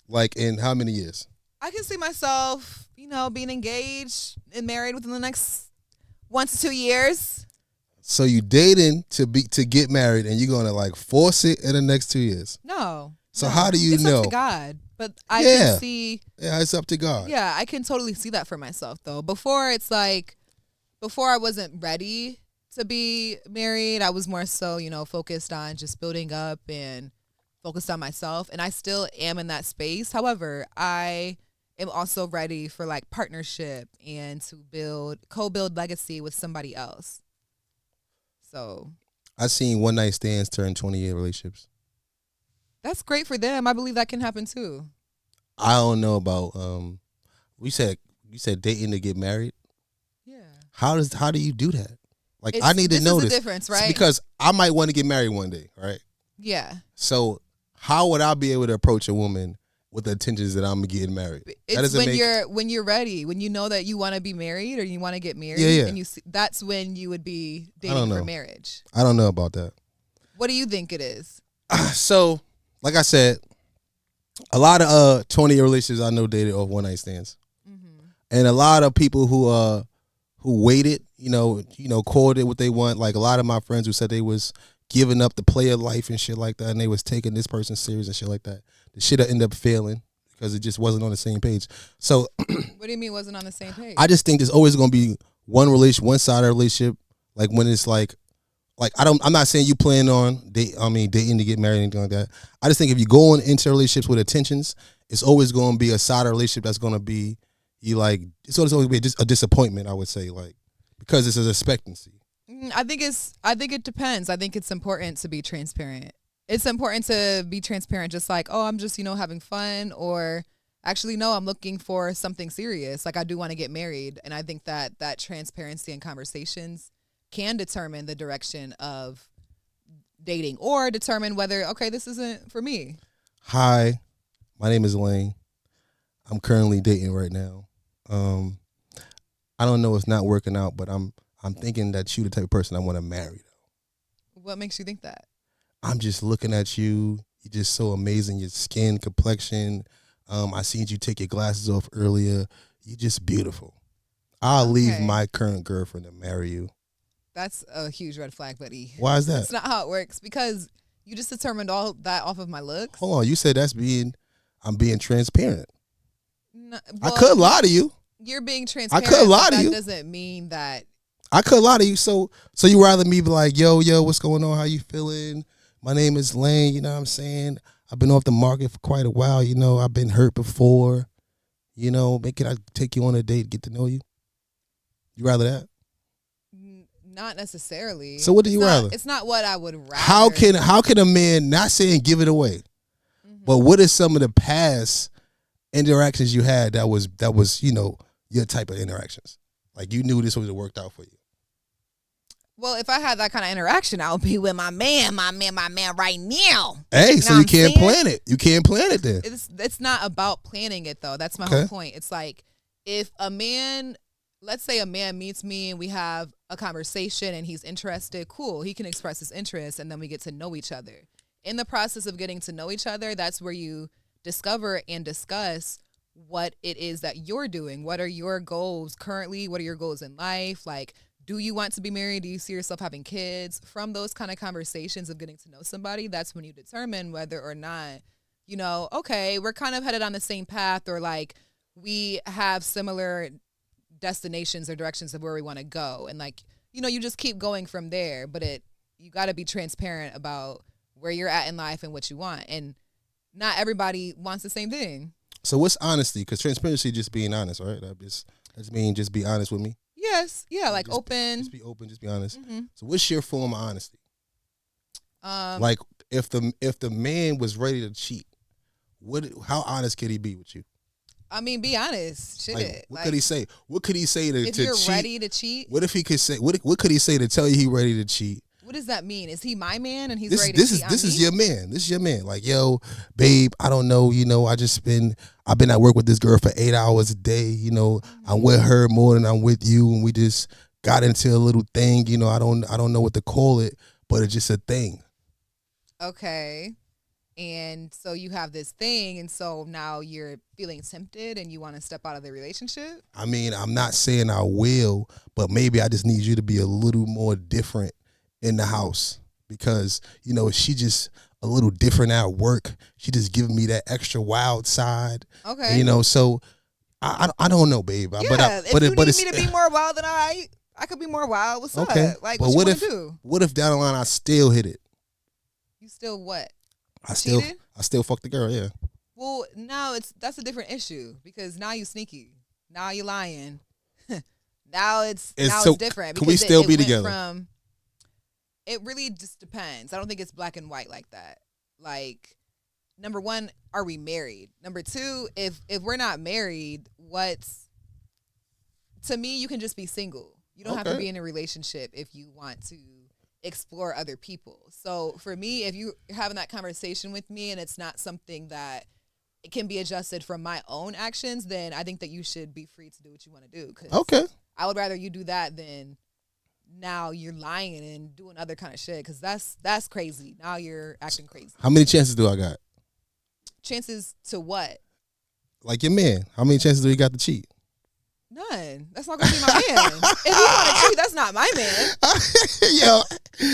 Like, in how many years? I can see myself, being engaged and married within the next 1 to 2 years. So you dating to get married, and you're gonna like force it in the next 2 years? No. So how do you know? It's up to God. But I can see. Yeah, it's up to God. Yeah, I can totally see that for myself though. Before I wasn't ready to be married. I was more so, focused on just building up and focused on myself. And I still am in that space. However, I am also ready for like partnership and to co-build legacy with somebody else. So I've seen one night stands turn 20-year relationships. That's great for them. I believe that can happen too. I don't know about you said dating to get married. Yeah. How do you do that? Like, I need to know this. This is the difference, right? Because I might want to get married one day, right? Yeah. So how would I be able to approach a woman with the intentions that I'm getting married? It's when you're ready, when you know that you want to be married or you want to get married, and that's when you would be dating for marriage. I don't know about that. What do you think it is? So, like I said, a lot of 20-year relationships I know dated off one night stands, and a lot of people who waited, called it what they want. Like, a lot of my friends who said they was giving up the player life and shit like that, and they was taking this person serious and shit like that. The shit ended up failing because it just wasn't on the same page. So, what do you mean wasn't on the same page? I just think there's always going to be one side of a relationship. Like, when it's like I'm not saying you plan on dating to get married or anything like that. I just think if you go into relationships with intentions, it's always going to be a side of a relationship that's going to be it's always going to be just a disappointment, I would say, like, because it's an expectancy. I think it depends. I think it's important to be transparent. It's important to be transparent, just like, oh, I'm just, having fun, or actually, no, I'm looking for something serious. Like, I do want to get married. And I think that transparency and conversations can determine the direction of dating, or determine whether, okay, this isn't for me. Hi, my name is Lane. I'm currently dating right now. I don't know, it's not working out, but I'm thinking that you the type of person I want to marry. What makes you think that? I'm just looking at you. You're just so amazing. Your skin, complexion. I seen you take your glasses off earlier. You're just beautiful. I'll leave my current girlfriend to marry you. That's a huge red flag, buddy. Why is that? That's not how it works, because you just determined all that off of my looks. Hold on. You said I'm being transparent. No, I could lie to you. You're being transparent. I could lie to you. That doesn't mean that. I could lie to you. So you rather me be like, yo, what's going on? How you feeling? My name is Lane. You know what I'm saying? I've been off the market for quite a while. I've been hurt before. Can I take you on a date, get to know you? You rather that? Not necessarily. So what do you rather? It's not what I would rather. How can a man, not saying give it away, but what is some of the past interactions you had that was your type of interactions? Like, you knew this would have worked out for you. Well, if I had that kind of interaction, I would be with my man right now. Hey, You so know you what I'm can't saying? plan it. You can't plan it then. It's not about planning it though. That's my Okay. whole point. It's like if a man, let's say a man meets me and we have a conversation and he's interested, cool. He can express his interest and then we get to know each other. In the process of getting to know each other, that's where you discover and discuss what it is that you're doing. What are your goals currently? What are your goals in life? Like, do you want to be married? Do you see yourself having kids? From those kind of conversations of getting to know somebody, that's when you determine whether or not, you know, okay, we're kind of headed on the same path, or like we have similar destinations or directions of where we want to go. And like, you know, you just keep going from there, but you got to be transparent about where you're at in life and what you want. And not everybody wants the same thing. So what's honesty? Because transparency is just being honest, right? That's mean just be honest with me. Yes. Yeah. Like just, open. Just be open. Just be honest. Mm-hmm. So what's your form of honesty? Like if the man was ready to cheat, how honest could he be with you? I mean, be honest. Shit. Like, what could he say? What could he say to if you're cheat? ready to cheat? What if he could say? What could he say to tell you he ready to cheat? What does that mean? Is he my man and he's This ready to cheat on this is me? your man. This is your man. Like, yo, babe, I don't know. You know, I've been at work with this girl for 8 hours a day. You know, I'm with her more than I'm with you, and we just got into a little thing. You know, I don't know what to call it, but it's just a thing. Okay. And so you have this thing, and so now you're feeling tempted and you want to step out of the relationship? I mean, I'm not saying I will, but maybe I just need you to be a little more different in the house, because, you know, she just a little different at work. She just giving me that extra wild side. Okay. And, you know, so I don't know, babe. Yeah, if you need me to be more wild than I could be more wild. What's okay. up? Like, but what you if want to do? What if down the line I still hit it? You still what? I Cheated? still fuck the girl, yeah. Well, now that's a different issue, because now you sneaky. Now you lying. now it's different. Can we still be together? It really just depends. I don't think it's black and white like that. Like, number one, are we married? Number two, if we're not married, to me, you can just be single. You don't have to be in a relationship if you want to explore other people. So for me, if you're having that conversation with me and it's not something that it can be adjusted from my own actions, then I think that you should be free to do what you want to do. 'Cause I would rather you do that than now you're lying and doing other kind of shit, because that's crazy. Now you're acting crazy. How many chances do I got? Chances to what? Like your man. How many chances do he got to cheat? None. That's not gonna be my man. If he want to cheat, that's not my man. Yo,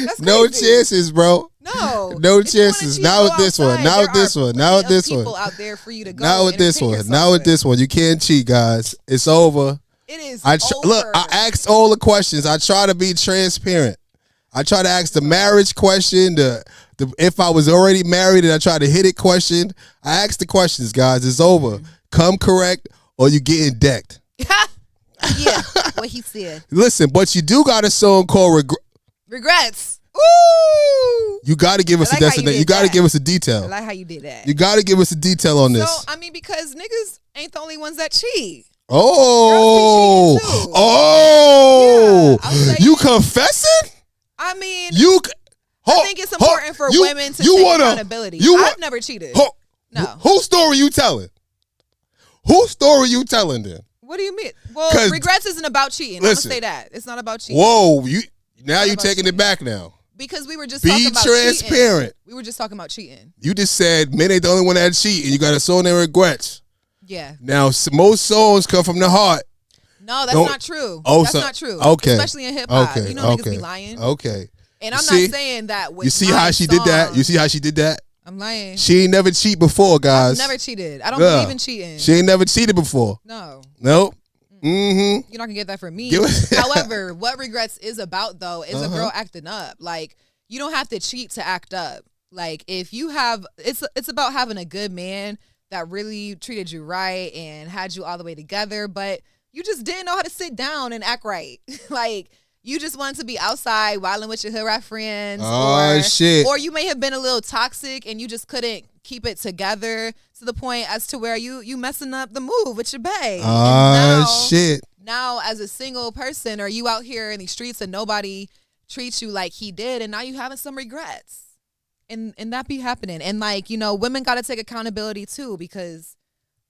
that's no crazy. chances, bro. No chances. Cheat, Not with this outside. one. Not with this one. Not with this one. People out there for you to go. Not with this one. Not with this one. You can't cheat, guys. It's over. It is over. Look, I asked all the questions. I try to be transparent. I try to ask the marriage question, the if I was already married, and I try to hit it question. I asked the questions, guys. It's over. Come correct or you getting decked. Yeah, what he said. Listen, but you do got a song called Regrets. Ooh. You got to give us a destination. You got to give us a detail. I like how you did that. You got to give us a detail on this. So, I mean, because niggas ain't the only ones that cheat. Oh. Yeah, you confessing? I mean, I think it's important for women to take accountability. I've never cheated. No. Whose story you telling? Whose story you telling then? What do you mean? Well, regrets isn't about cheating. Listen, I'm gonna say that. It's not about cheating. Whoa, you taking it back now. Because we were just talking about transparent. Cheating. We were just talking about cheating. You just said men ain't the only one that cheat, and you got a song that regrets. Yeah. Now, most songs come from the heart. No, that's not true. That's not true. Okay. Especially in hip hop. You know niggas be lying. Okay. And I'm not saying that with You see how she did that? You see how she did that? I'm lying. She ain't never cheat before, guys. I've never cheated. I don't believe in cheating. She ain't never cheated before. No. Nope. Mm-hmm. You're not gonna get that from me. However, what regrets is about though is a girl acting up. Like, you don't have to cheat to act up. Like, if you have, it's about having a good man that really treated you right and had you all the way together, but you just didn't know how to sit down and act right. Like, you just wanted to be outside wilding with your hood rat friends. Shit. Or you may have been a little toxic and you just couldn't keep it together to the point as to where you messing up the move with your bae. Shit. Now, as a single person, are you out here in these streets and nobody treat you like he did, and now you having some regrets. And that be happening. And like, you know, women got to take accountability too, because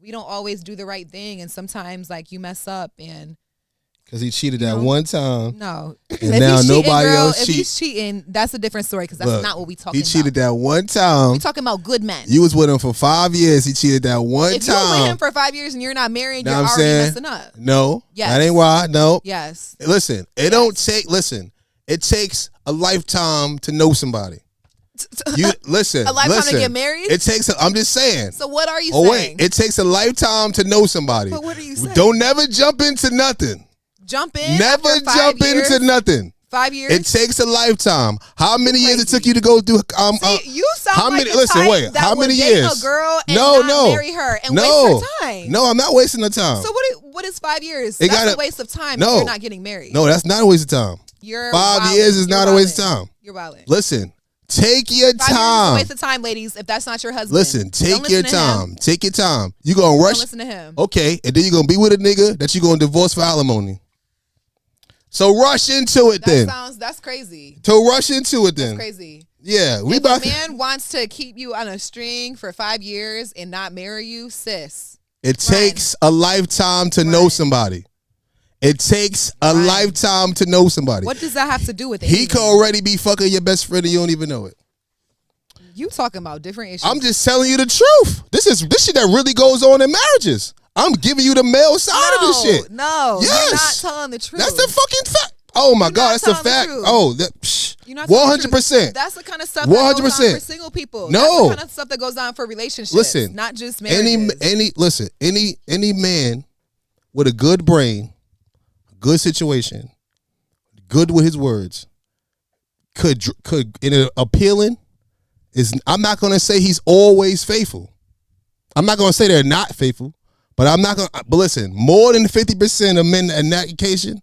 we don't always do the right thing, and sometimes like you mess up and because he cheated that one time. No. And now nobody else cheats. If he's cheating, that's a different story, because that's not what we talking about. He cheated that one time. We talking about good men. You was with him for 5 years. He cheated that one time. If you're with him for 5 years and you're not married, you're already messing up. No. Yes. That ain't why. No. Yes. Listen, it takes a lifetime to know somebody. You listen. A lifetime to get married? It takes. I'm just saying. So what are you saying? Wait. It takes a lifetime to know somebody. But what are you saying? Don't never jump into nothing. Jump in. Never jump into nothing. 5 years. It takes a lifetime. How many years it took you to go through? You sound how like many? the Listen, type wait. that How would many date years? A girl and not marry her and waste her time. No, I'm not wasting the time. So what is 5 years? That's a waste of time. If you're not getting married. No, that's not a waste of time. 5 years is not a waste of time. You're wilding. Listen. Take your 5 years time. is a waste of time, ladies. If that's not your husband, listen. Take your time. Take your time. You gonna rush? Don't listen to him. Okay, and then you're gonna be with a nigga that you gonna divorce for alimony. So rush into it then. That's crazy. So rush into it then. That's crazy. Yeah, if a man wants to keep you on a string for 5 years and not marry you, sis. It takes a lifetime to know somebody. It takes a lifetime to know somebody. What does that have to do with it? He could already be fucking your best friend and you don't even know it. You talking about different issues. I'm just telling you the truth. This shit that really goes on in marriages. I'm giving you the male side of this shit. No, yes. You're not telling the truth. That's the fucking fact. Oh my God, that's the fact. Oh, that 100%. That's the kind of stuff that goes on for single people. No, that's the kind of stuff that goes on for relationships. Listen, not just marriages. Any man with a good brain, good situation, good with his words, could in an appealing is. I'm not gonna say he's always faithful. I'm not gonna say they're not faithful, but I'm not gonna. But listen, more than 50% of men in that occasion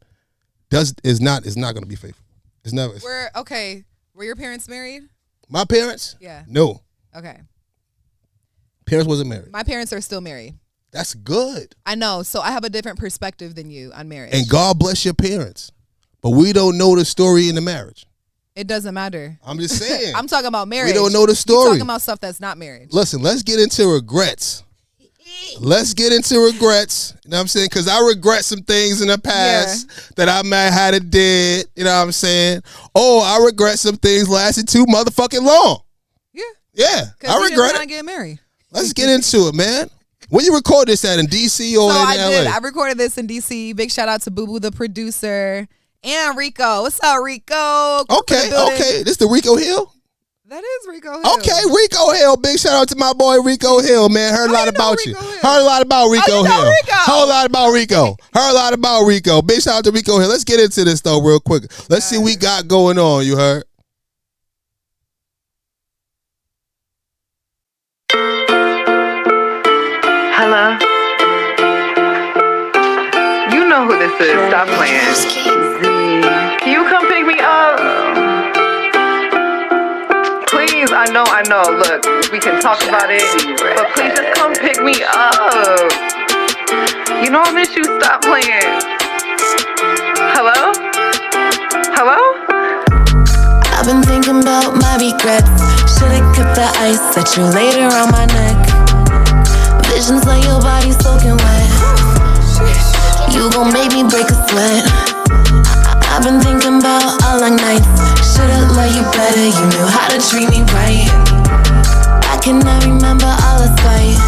is not gonna be faithful. It's never. Were your parents married? My parents? Yeah. No. Okay. Parents wasn't married. My parents are still married. That's good. I know. So I have a different perspective than you on marriage. And God bless your parents. But we don't know the story in the marriage. It doesn't matter. I'm just saying. I'm talking about marriage. We don't know the story. You're talking about stuff that's not marriage. Listen, let's get into regrets. Let's get into regrets. You know what I'm saying? Because I regret some things in the past that I might have did. You know what I'm saying? Oh, I regret some things lasted too motherfucking long. Yeah. Yeah. I regret it. Get married. Let's get into it, man. Where you record this at, in DC or in LA? I recorded this in DC. Big shout out to Boo Boo, the producer, and Rico. What's up, Rico? Okay. This the Rico Hill? That is Rico Hill. Okay, Rico Hill. Big shout out to my boy Rico Hill, man. Heard a lot about you. Heard a lot about Rico Hill. Heard a lot about Rico. Heard a lot about Rico. Big shout out to Rico Hill. Let's get into this though real quick. Let's see what we got going on. You heard? Hello? You know who this is. Stop playing. Z. Can you come pick me up? Please, I know. Look, we can talk about it, but please just come pick me up. You know I miss you. Stop playing. Hello? I've been thinking about my regrets. Should've kept the ice, set you later on my neck. Visions of your body soaking wet. You gon' make me break a sweat. I've been thinking about all our nights. Should've loved you better, you knew how to treat me right. I cannot remember all the fight,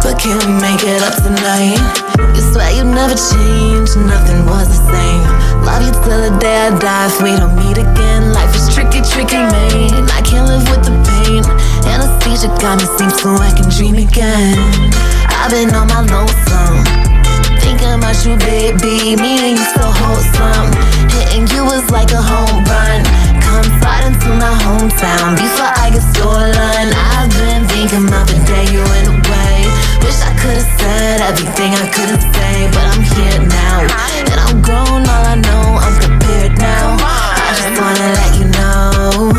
but can we make it up tonight? You swear you'd never change, nothing was the same. Love you till the day I die if we don't meet again. Life is tricky, man. I can't live with the pain. Anesthesia got me sleep so I can dream again. I've been on my lonesome, thinking about you, baby. Me and you so wholesome. Hitting you was like a home run. Come slide into my hometown before I get stolen. I've been thinking about the day you went away. Wish I could've said everything I could've said, but I'm here now, and I'm grown. All I know, I'm prepared now. I just wanna let you know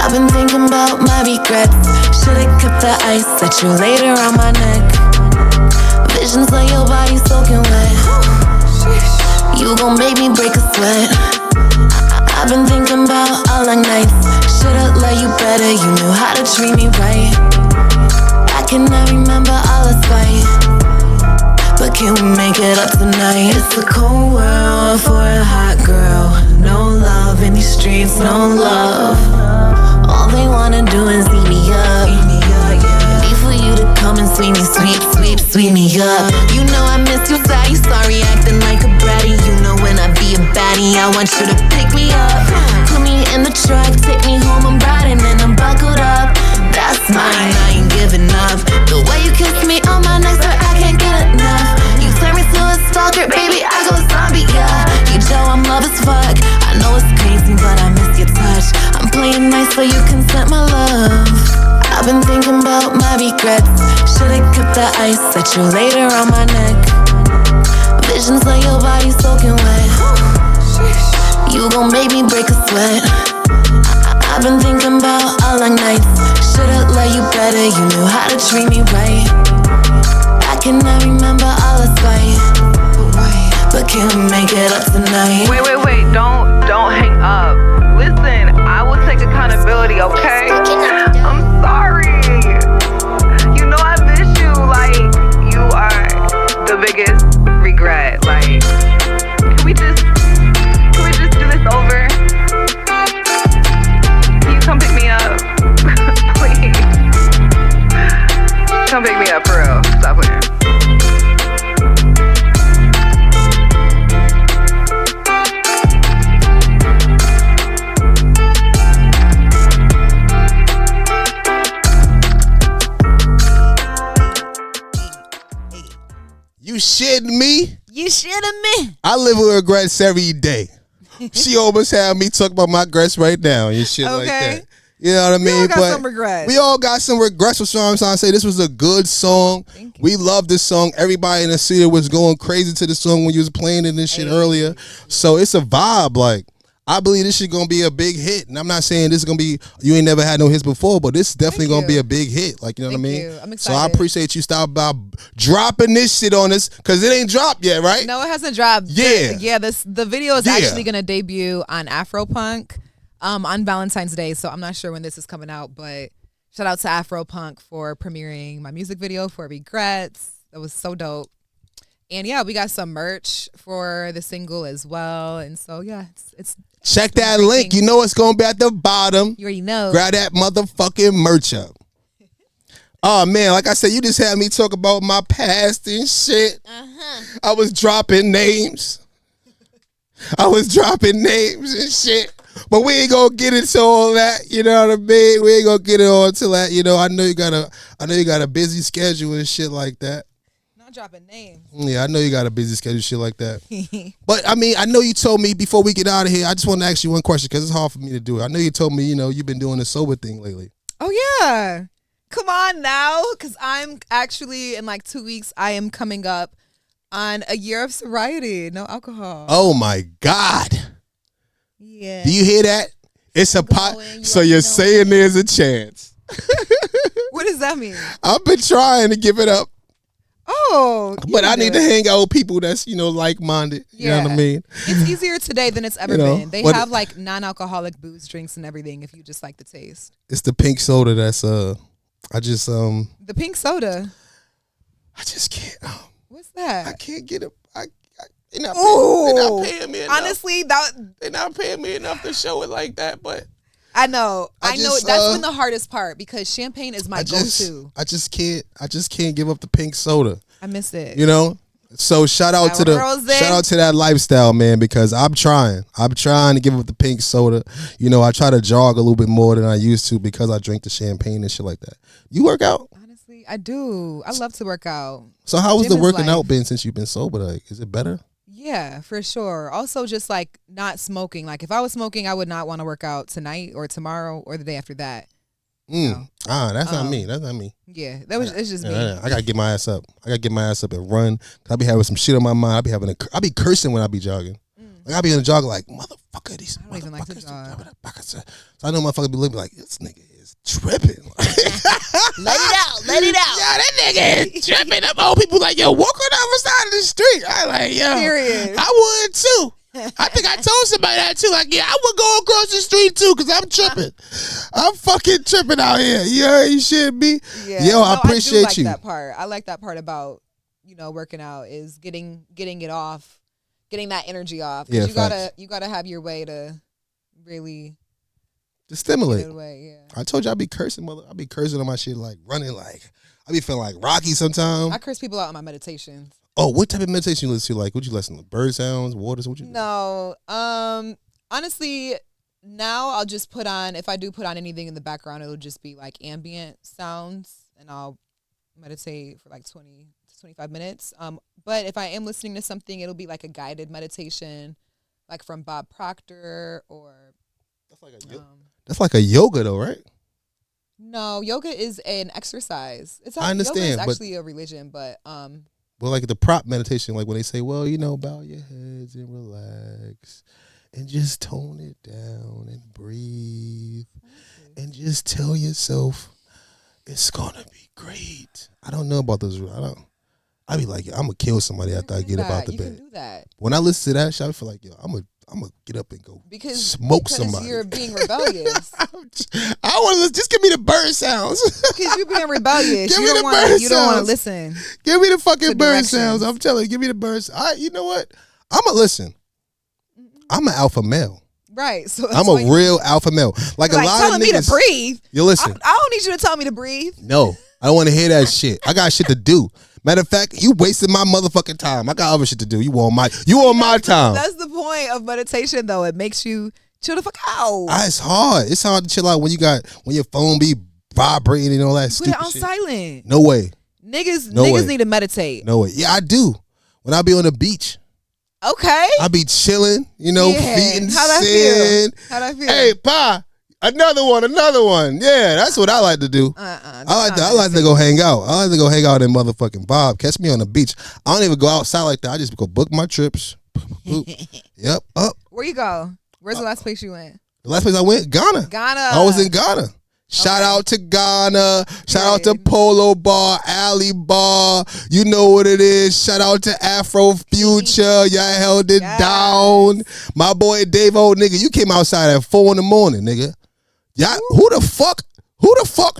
I've been thinking about my regrets. Should've kept the ice, set you later on my neck. Visions of your body soaking wet. You gon' make me break a sweat. night. It's a cold world for a hot girl. No love in these streets, no love. All they wanna do is eat me up. Need for you to come and sweet me, sweet me up. You know I miss you, daddy. Sorry, acting like a bratty. You know when I be a baddie, I want you to pick me up. Put me in the truck, take me home. I'm riding and I'm buckled up. That's mine, I ain't giving up. The way you kiss me on my neck, so I can't get enough. You turn me to a stalker, baby, I go zombie, yeah. You know I'm love as fuck. I know it's crazy, but I miss your touch. I'm playing nice so you can set my love. I've been thinking about my regrets. Should've kept the ice, set you later on my neck. Visions of your body soaking wet. You gon' make me break a sweat. I've been thinking about all our nights. Should've loved you better, you knew how to treat me right. I cannot remember all the fight, but can we make it up tonight? Wait, don't hang up. Listen, I will take accountability, okay? I'm sorry. You know I miss you, like, you are the biggest regret. Like, can we just do this over? Can you come pick me up? Please. Come pick me up, for real. Stop playing. You shitting me? You shitting me? I live with regrets every day. She almost had me talk about my regrets right now and shit like that. You know what I mean? We all got some regrets. We all got some regrets. That's what I'm trying to say. This was a good song. We love this song. Everybody in the studio was going crazy to the song when you was playing it and this shit earlier. So it's a vibe. Like, I believe this shit gonna be a big hit. And I'm not saying this is gonna be, you ain't never had no hits before, but this is definitely gonna be a big hit. Like, you know what I mean? I'm excited. So I appreciate you stopping by dropping this shit on us, because it ain't dropped yet, right? No, it hasn't dropped. Yeah. The video is actually gonna debut on Afropunk on Valentine's Day. So I'm not sure when this is coming out, but shout out to Afropunk for premiering my music video for Regrets. That was so dope. And yeah, we got some merch for the single as well. And so yeah, it's check that link. You know it's gonna be at the bottom. You already know. Grab that motherfucking merch up. Oh man, like I said, you just had me talk about my past and shit. I was dropping names. And shit. But we ain't gonna get into all that. You know what I mean? We ain't gonna get it all into that. You know, I know you got a busy schedule and shit like that. Dropping names. Yeah, I know you got a busy schedule, shit like that. But I mean, I know you told me before we get out of here, I just want to ask you one question because it's hard for me to do it. I know you told me, you know, you've been doing the sober thing lately. Oh yeah, come on now, because I'm actually in like 2 weeks. I am coming up on a year of sobriety, no alcohol. Oh my God. Yeah. Do you hear that? It's a pot. So you're saying there's a chance. What does that mean? I've been trying to give it up. Oh, but I need to hang out with people that's, you know, like-minded. You know what I mean? It's easier today than it's ever been. They have like non-alcoholic booze drinks and everything if you just like the taste. It's the pink soda that's the pink soda. I just can't. What's that? I can't get it. They're not paying me enough. Honestly, they're not paying me enough to show it like that, but I know. I know that's been the hardest part because champagne is my go-to. I just can't give up the pink soda. I miss it. You know? So shout out to that lifestyle, man, because I'm trying to give up the pink soda. You know, I try to jog a little bit more than I used to because I drink the champagne and shit like that. You work out? Honestly, I do. I love to work out. So how has the working out been since you've been sober? Like, is it better? Yeah, for sure. Also, just like not smoking. Like if I was smoking, I would not want to work out tonight or tomorrow or the day after that. That's not me. That's not me. Yeah, it's just me. I gotta get my ass up. And run. I be having some shit on my mind. I be cursing when I be jogging. Like I be in the jog like motherfucker. These I don't even like to jog. So I know motherfucker be looking like this nigga is tripping. Let it out. Yeah, that nigga is tripping. Them old people like, yo, walk on the other side of the street. I like, yo, period. I would too. I think I told somebody that too. Like, yeah, I would go across the street too because I'm tripping. I'm fucking tripping out here. You heard you shouldn't be. Yeah. Yo, I appreciate I do like you. That part. I like that part about working out is getting it off, getting that energy off. Yeah, you gotta have your way to really to stimulate. get it away. Yeah. I told you I be cursing, I be cursing on my shit, like running, like I be feeling like Rocky sometimes. I curse people out in my meditations. Oh, what type of meditation you listen to? Like, what you listen to? Bird sounds, waters? What you do? No, honestly, now I'll just put on, if I do put on anything in the background, it'll just be like ambient sounds, and I'll meditate for like 20 to 25 minutes. But if I am listening to something, it'll be like a guided meditation, like from Bob Proctor or. That's like a yoga though, right? No, yoga is an exercise. I understand, yoga is actually a religion, but well, like the prop meditation, like when they say, well, bow your heads and relax and just tone it down and breathe and just tell yourself it's gonna be great. I don't know about those. I be like, I'm gonna kill somebody after I get up out the bed. You can do that. When I listen to that shit, I feel like, I'm gonna get up and go smoke somebody. You're being rebellious. I want to just give me the bird sounds. Because you're being rebellious. Give me the bird sounds. You don't want to listen. Give me the fucking bird sounds. I'm telling you, give me the birds. You know what? I'm gonna listen. I'm an alpha male. Right. So I'm a real alpha male. Like a lot of niggas. Telling me to breathe. You listen. I don't need you to tell me to breathe. No, I don't want to hear that shit. I got shit to do. Matter of fact, you wasted my motherfucking time. I got other shit to do. You on my time. That's the point of meditation, though. It makes you chill the fuck out. It's hard. It's hard to chill out when your phone be vibrating and all that stupid shit. Put it on silent. No way. Niggas way. need to meditate. No way. Yeah, I do. When I be on the beach. Okay. I be chilling, feet in sand. How'd I feel? Hey, Pa, another one. Yeah, that's what I like to do. I like to go hang out. I like to go hang out in motherfucking Bob. Catch me on the beach. I don't even go outside like that. I just go book my trips. Yep. Up. Where you go? Where's the last place you went? The last place I went, Ghana. I was in Ghana. Shout out to Ghana. Shout out to Polo Bar, Alley Bar. You know what it is. Shout out to Afro Future. Y'all held it down. My boy Dave, old nigga, you came outside at 4 a.m, nigga. Y'all, who the fuck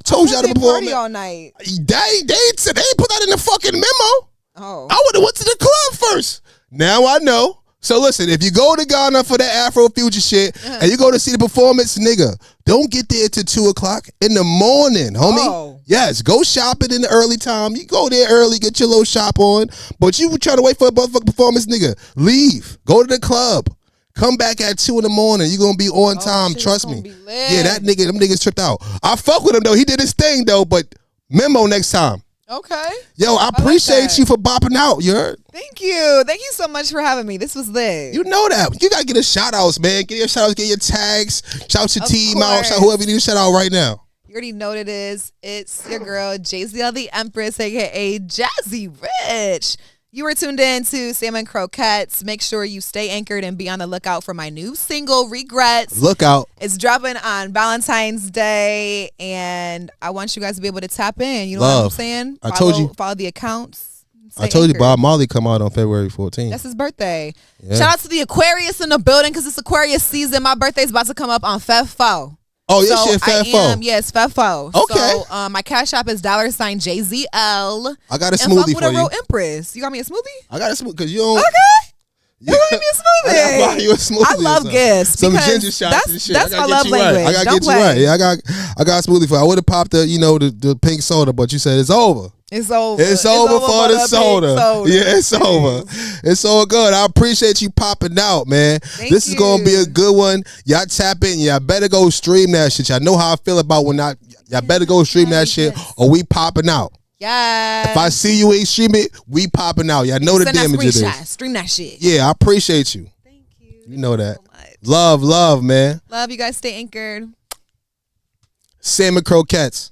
told y'all to perform? Party all night. They put that in the fucking memo. Oh. I would have went to the club first. Now I know. So listen, if you go to Ghana for that Afro Future shit and you go to see the performance, nigga, don't get there till 2 o'clock in the morning, homie. Oh. Yes, go shopping in the early time. You go there early, get your little shop on. But you trying to wait for a motherfucking performance, nigga. Leave. Go to the club. Come back at 2 a.m. You're going to be on time. Trust me. Yeah, them niggas tripped out. I fuck with him, though. He did his thing, though. But memo next time. Okay. Yo, I appreciate you for bopping out. You heard? Thank you. Thank you so much for having me. This was lit. You know that. You got to get a shout outs, man. Get your shout outs, get your tags. Shout your team out. Shout whoever you need to shout out right now. You already know what it is. It's your girl, JZL the Empress, a.k.a. Jazzy Rich. You were tuned in to Salmon Kroquettes. Make sure you stay anchored and be on the lookout for my new single, Regrets. Look out. It's dropping on Valentine's Day, and I want you guys to be able to tap in. You know what I'm saying? Follow the accounts. I told you Bob Marley come out on February 14th. That's his birthday. Yeah. Shout out to the Aquarius in the building because it's Aquarius season. My birthday's about to come up on Feb 4. Oh, your shit Feb 4. Yes, Feb 4. Okay. So my cash app is $JZL. I got a smoothie for you. With a real Empress. You got me a smoothie? I got a smoothie because you don't. Okay. You want me a smoothie? I gotta buy you a smoothie. I love gifts. Some ginger shots and shit. That's my love language. I gotta get you right. Yeah, I got a smoothie for you. I would have popped the pink soda, but you said it's over. It's over. It's over for the soda. Yeah, it's over. It's all good. I appreciate you popping out, man. This is gonna be a good one. Y'all tap in. Y'all better go stream that shit. Y'all know how I feel about when y'all better go stream that shit or we popping out. Yeah. If I see you ain't stream it, we popping out. Y'all know the damage it is. Stream that shit. Yeah, I appreciate you. Thank you. You know that. So love, man. Love you guys. Stay anchored. Salmon Kroquettes.